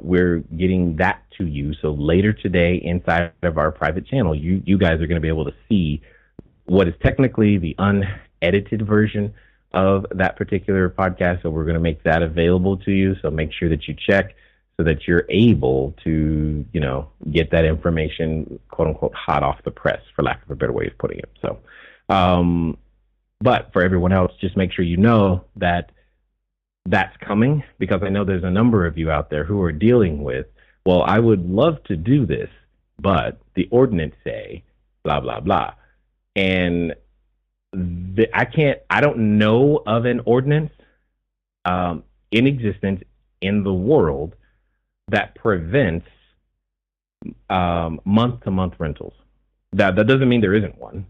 we're getting that to you. So later today, inside of our private channel, you guys are going to be able to see what is technically the unedited version of that particular podcast. So we're going to make that available to you. So make sure that you check so that you're able to, get that information, quote unquote, hot off the press, for lack of a better way of putting it. So, but for everyone else, just make sure you know that that's coming, because I know there's a number of you out there who are dealing with, well, I would love to do this, but the ordinance say blah, blah, blah. And I don't know of an ordinance in existence in the world that prevents month-to-month rentals. That doesn't mean there isn't one,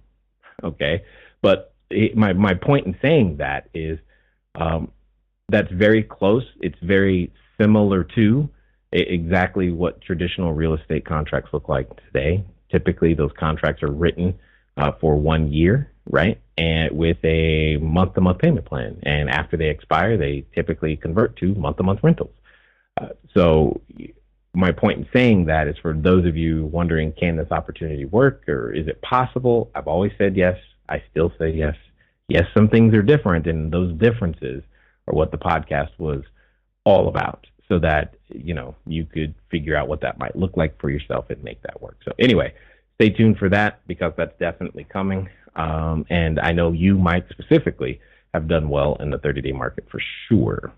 okay? But my point in saying that is that's very close. It's very similar to exactly what traditional real estate contracts look like today. Typically, those contracts are written for 1 year, right? And with a month-to-month payment plan. And after they expire, they typically convert to month-to-month rentals. So my point in saying that is for those of you wondering, can this opportunity work, or is it possible? I've always said yes. I still say yes. Yes, some things are different, and those differences are what the podcast was all about, so that, you could figure out what that might look like for yourself and make that work. So anyway, stay tuned for that, because that's definitely coming. And I know you, Mike, specifically have done well in the 30-day market for sure.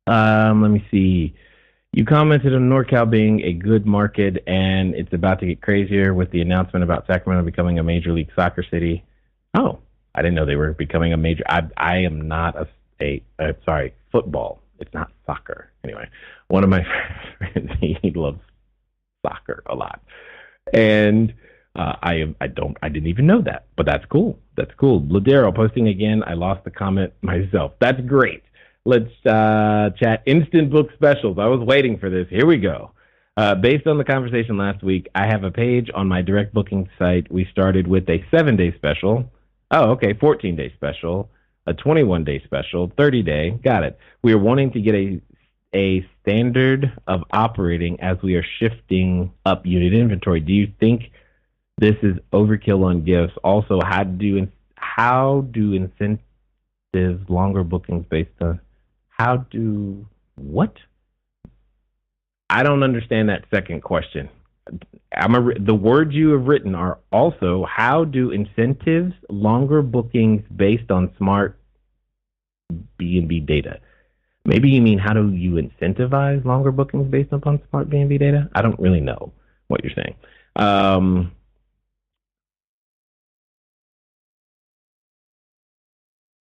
Let me see. You commented on NorCal being a good market, and it's about to get crazier with the announcement about Sacramento becoming a major league soccer city. Oh, I didn't know they were becoming a major. I am not sorry, football. It's not soccer. Anyway, one of my friends, he loves soccer a lot, and I didn't even know that, but that's cool. That's cool. Ladero posting again. I lost the comment myself. That's great. Let's chat instant book specials. I was waiting for this. Here we go. Based on the conversation last week, I have a page on my direct booking site. We started with a 7-day special. Oh, okay, 14-day special, a 21-day special, 30-day. Got it. We are wanting to get a standard of operating as we are shifting up unit inventory. Do you think this is overkill on gifts? Also, how do incentives longer bookings based on what? I don't understand that second question. The words you have written are also, how do incentives longer bookings based on smart B&B data? Maybe you mean, how do you incentivize longer bookings based upon smart B&B data? I don't really know what you're saying.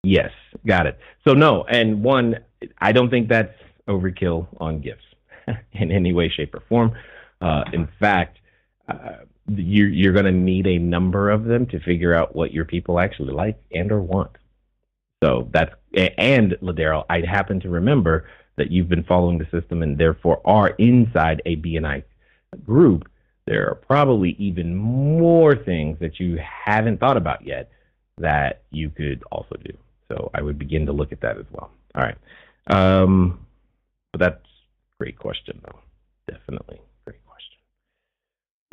Yes, got it. So no, and one, I don't think that's overkill on gifts in any way, shape, or form. In fact, you're going to need a number of them to figure out what your people actually like and or want. So that's, and Ladero, I happen to remember that you've been following the system and therefore are inside a BNI group. There are probably even more things that you haven't thought about yet that you could also do. So I would begin to look at that as well. All right. But that's a great question, though. Definitely great question.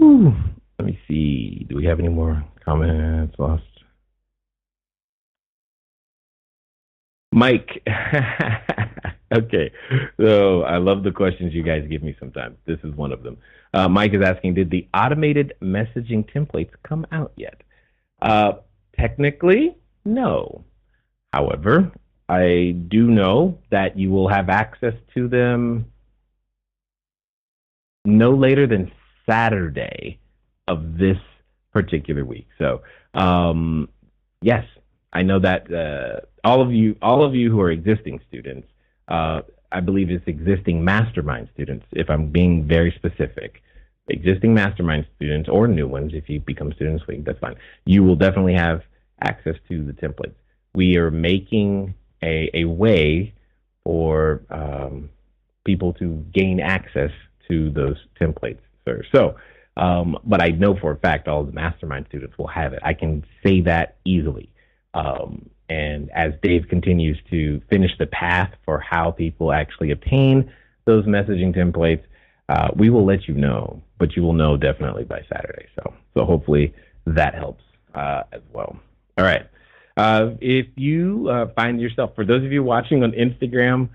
Ooh, let me see. Do we have any more comments lost? Mike. Okay. So I love the questions you guys give me sometimes. This is one of them. Mike is asking, did the automated messaging templates come out yet? Technically, no. However, I do know that you will have access to them no later than Saturday of this particular week. So, yes, I know that all of you who are existing students, I believe it's existing mastermind students, if I'm being very specific, existing mastermind students or new ones, if you become students week, that's fine. You will definitely have access to the templates. We are making a way for people to gain access to those templates, sir. So, but I know for a fact all of the mastermind students will have it. I can say that easily. And as Dave continues to finish the path for how people actually obtain those messaging templates, we will let you know, but you will know definitely by Saturday. So hopefully that helps as well. All right. If you find yourself, for those of you watching on Instagram,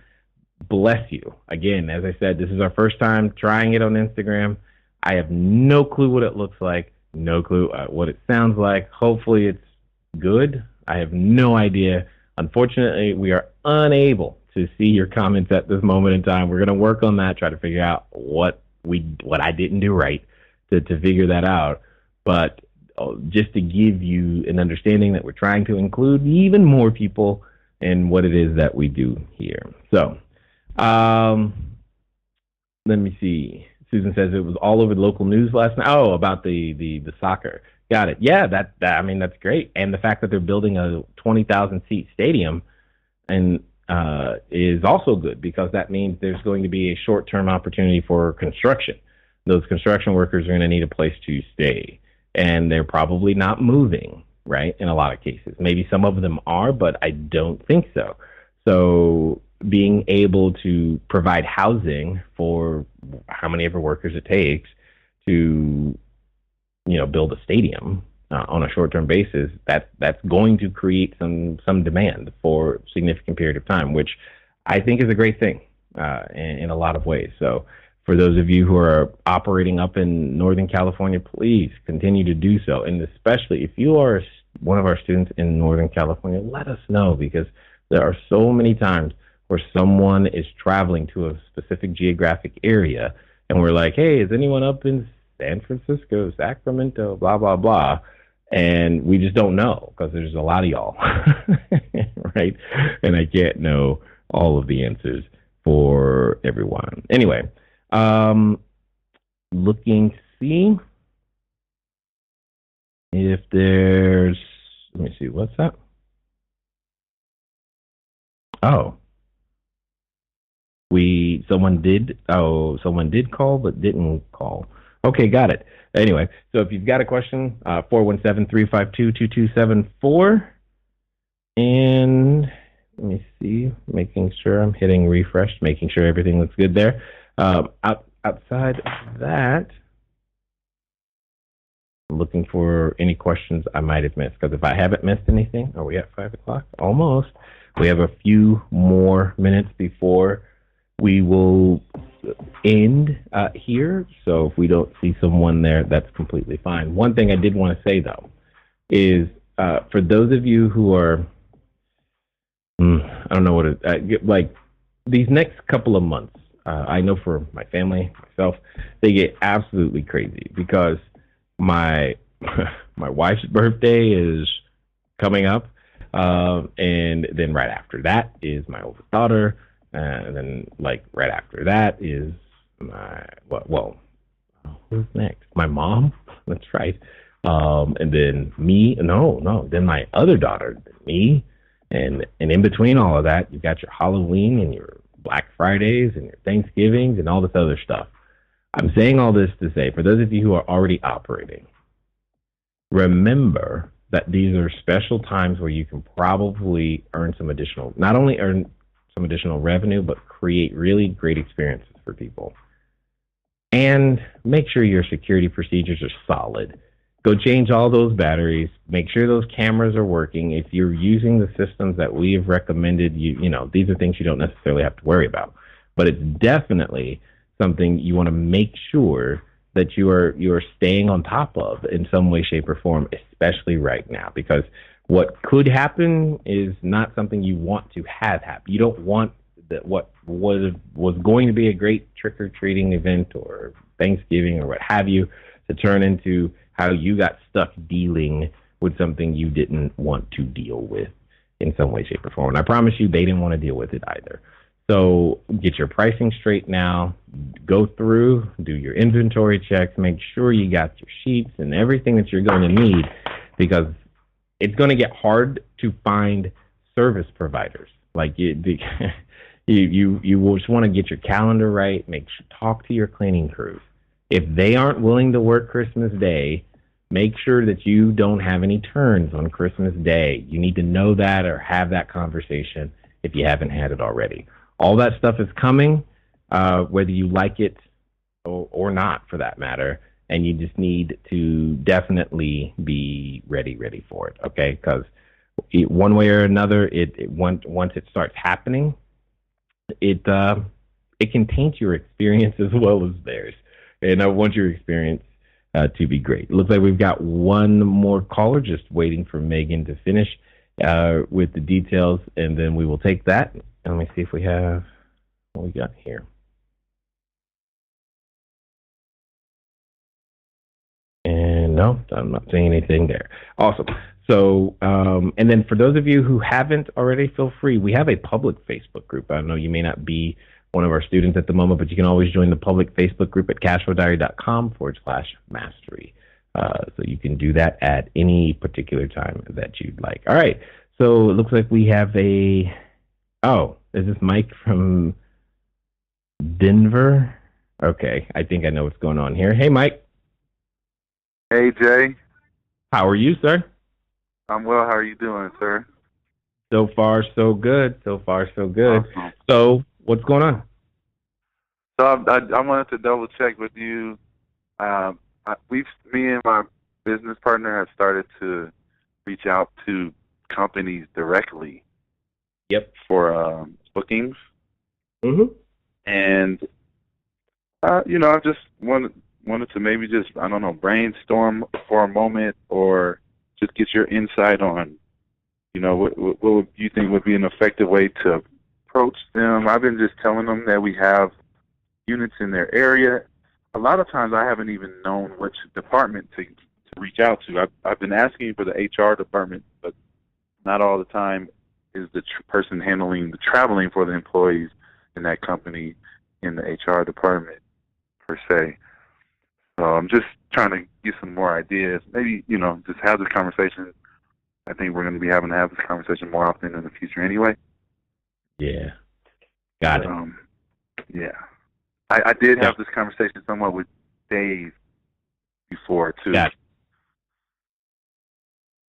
bless you. Again, as I said, this is our first time trying it on Instagram. I have no clue what it looks like, no clue what it sounds like. Hopefully it's good. I have no idea. Unfortunately, we are unable to see your comments at this moment in time. We're going to work on that, try to figure out what I didn't do right to figure that out. But just to give you an understanding that we're trying to include even more people in what it is that we do here. So, let me see. Susan says it was all over the local news last night. Oh, about the soccer. Got it. Yeah, I mean, that's great. And the fact that they're building a 20,000 seat stadium and is also good, because that means there's going to be a short-term opportunity for construction. Those construction workers are going to need a place to stay, and they're probably not moving, right, in a lot of cases. Maybe some of them are, but I don't think so. So being able to provide housing for how many ever workers it takes to build a stadium on a short-term basis, that's going to create some demand for a significant period of time, which I think is a great thing in a lot of ways. So for those of you who are operating up in Northern California, please continue to do so. And especially if you are one of our students in Northern California, let us know, because there are so many times where someone is traveling to a specific geographic area and we're like, hey, is anyone up in San Francisco, Sacramento, blah, blah, blah. And we just don't know, because there's a lot of y'all, right? And I can't know all of the answers for everyone. Anyway, looking to see if there's, let me see, what's that? Oh, someone did call but didn't call. Okay, got it. Anyway, so if you've got a question, 417-352-2274. And let me see, making sure I'm hitting refresh, making sure everything looks good there. Outside of that, I'm looking for any questions I might have missed, because if I haven't missed anything, are we at 5 o'clock? Almost. We have a few more minutes before we will end here. So if we don't see someone there, that's completely fine. One thing I did want to say, though, is for those of you who are, I don't know what it, like these next couple of months, I know for my family, myself, they get absolutely crazy, because my wife's birthday is coming up, and then right after that is my oldest daughter, and then like right after that is my who's next? My mom. That's right. And then me. Then my other daughter, me, and in between all of that, you got your Halloween and your Black Fridays and your Thanksgivings and all this other stuff. I'm saying all this to say, for those of you who are already operating, remember that these are special times where you can probably not only earn some additional revenue, but create really great experiences for people. And make sure your security procedures are solid. Go change all those batteries. Make sure those cameras are working. If you're using the systems that we have recommended, these are things you don't necessarily have to worry about. But it's definitely something you want to make sure that you are staying on top of in some way, shape, or form, especially right now, because what could happen is not something you want to have happen. You don't want that what was going to be a great trick-or-treating event or Thanksgiving or what have you to turn into how you got stuck dealing with something you didn't want to deal with in some way, shape, or form. And I promise you, they didn't want to deal with it either. So get your pricing straight now. Go through, do your inventory checks, make sure you got your sheets and everything that you're going to need, because it's going to get hard to find service providers. Like You just want to get your calendar right. Talk to your cleaning crews. If they aren't willing to work Christmas Day, make sure that you don't have any turns on Christmas Day. You need to know that or have that conversation if you haven't had it already. All that stuff is coming, whether you like it or not, for that matter. And you just need to definitely be ready for it, okay? Because one way or another, once it starts happening, it can taint your experience as well as theirs. And I want your experience to be great. It looks like we've got one more caller just waiting for Megan to finish with the details, and then we will take that. And let me see if we have what we got here. And no, I'm not seeing anything there. Awesome. So, and then for those of you who haven't already, feel free. We have a public Facebook group. I know you may not be one of our students at the moment, but you can always join the public Facebook group at cashflowdiary.com/mastery. So you can do that at any particular time that you'd like. All right. So it looks like we have is this Mike from Denver? Okay. I think I know what's going on here. Hey, Mike. Hey, Jay. How are you, sir? I'm well. How are you doing, sir? So far, so good. Awesome. So what's going on? So I wanted to double check with you. Me and my business partner have started to reach out to companies directly. Yep. For bookings. Mm-hmm. And I just wanted to maybe just, brainstorm for a moment, or just get your insight on, what would you think would be an effective way to approach them. I've been just telling them that we have units in their area. A lot of times I haven't even known which department to reach out to. I've been asking for the HR department, but not all the time is the person handling the traveling for the employees in that company in the HR department, per se. So I'm just trying to get some more ideas. Maybe, just have this conversation. I think we're going to be having to have this conversation more often in the future anyway. Yeah. Got it. Yeah. I did have this conversation somewhat with Dave before, too. Got it.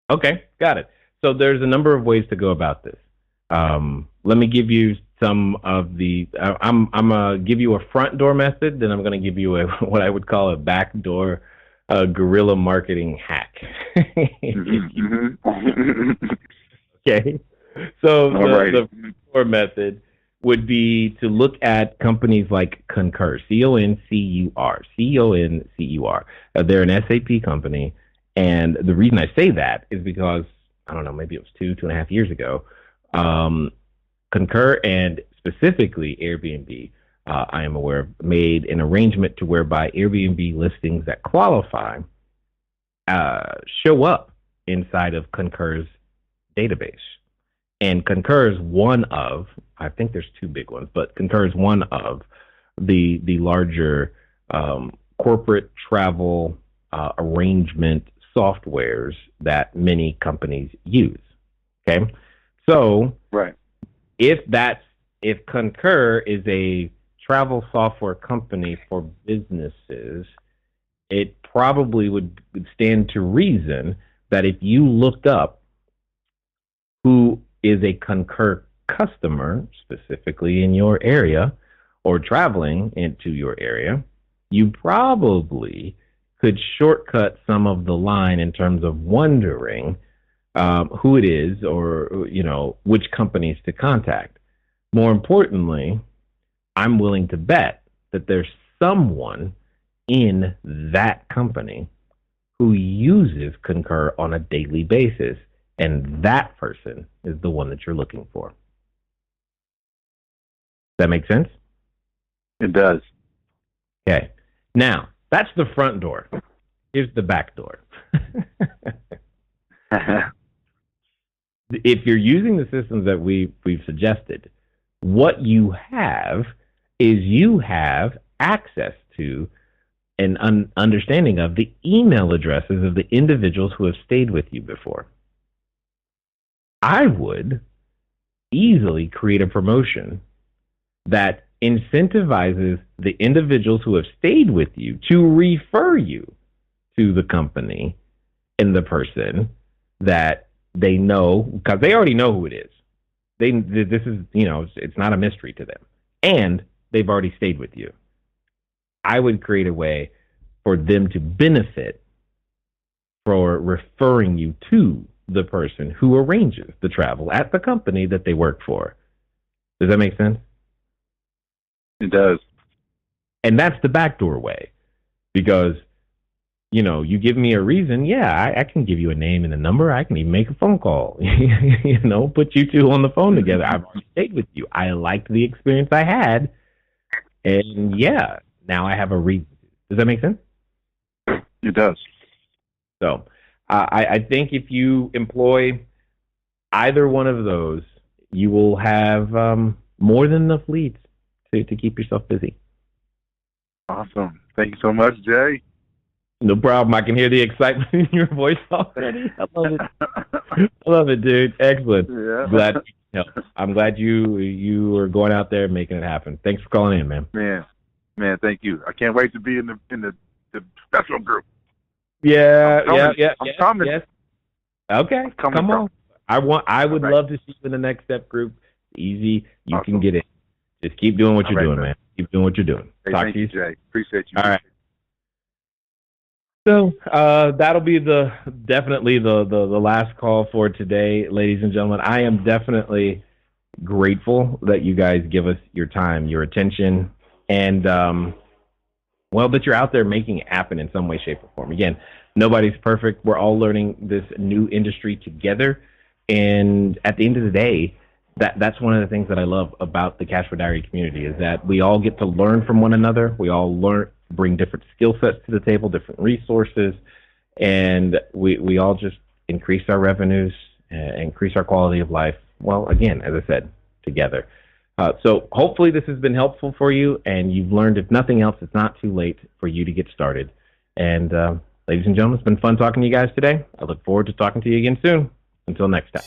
Okay, got it. So there's a number of ways to go about this. Let me give you some of the. I'm gonna give you a front door method, then I'm gonna give you what I would call a back door guerrilla marketing hack. Okay. So the front door method would be to look at companies like Concur, Concur. They're an SAP company, and the reason I say that is because I don't know, maybe it was 2.5 years ago. Concur and specifically Airbnb, I am aware of, made an arrangement to whereby Airbnb listings that qualify show up inside of Concur's database. And Concur is one of, I think there's two big ones, but Concur is one of the larger corporate travel arrangement softwares that many companies use. Okay, so right. If Concur is a travel software company for businesses, it probably would stand to reason that if you looked up who is a Concur customer, specifically in your area or traveling into your area, you probably could shortcut some of the line in terms of wondering who it is or, which companies to contact. More importantly, I'm willing to bet that there's someone in that company who uses Concur on a daily basis, and that person is the one that you're looking for. Does that make sense? It does. Okay. Now, that's the front door. Here's the back door. If you're using the systems that we've suggested, what you have is you have access to an understanding of the email addresses of the individuals who have stayed with you before. I would easily create a promotion that incentivizes the individuals who have stayed with you to refer you to the company and the person that they know, because they already know who it is. This is, it's not a mystery to them. And they've already stayed with you. I would create a way for them to benefit for referring you to the person who arranges the travel at the company that they work for. Does that make sense? It does. And that's the backdoor way, because, you give me a reason. Yeah, I can give you a name and a number. I can even make a phone call, put you two on the phone together. I've already stayed with you. I liked the experience I had. And yeah, now I have a reason. Does that make sense? It does. So I think if you employ either one of those, you will have more than enough leads to keep yourself busy. Awesome. Thank you so much, Jay. No problem. I can hear the excitement in your voice already. I love it. I love it, dude. Excellent. Yeah. I'm glad you are going out there and making it happen. Thanks for calling in, man. Man, thank you. I can't wait to be in the special group. Yeah. I'm coming. Yes. Okay, come on. I would love to see you in the next step group. Easy. You can get in. Just keep doing what you're doing, man. Keep doing what you're doing. Hey, Talk thank to you, Jay. Appreciate you. All right. So that'll be definitely the last call for today, ladies and gentlemen. I am definitely grateful that you guys give us your time, your attention, and that you're out there making it happen in some way, shape, or form. Again, nobody's perfect. We're all learning this new industry together, and at the end of the day, that's one of the things that I love about the Cashflow Diary community is that we all get to learn from one another. We all bring different skill sets to the table, different resources, and we all just increase our revenues, increase our quality of life. Well, again, as I said, together. So hopefully this has been helpful for you, and you've learned, if nothing else, it's not too late for you to get started. And ladies and gentlemen, it's been fun talking to you guys today. I look forward to talking to you again soon. Until next time.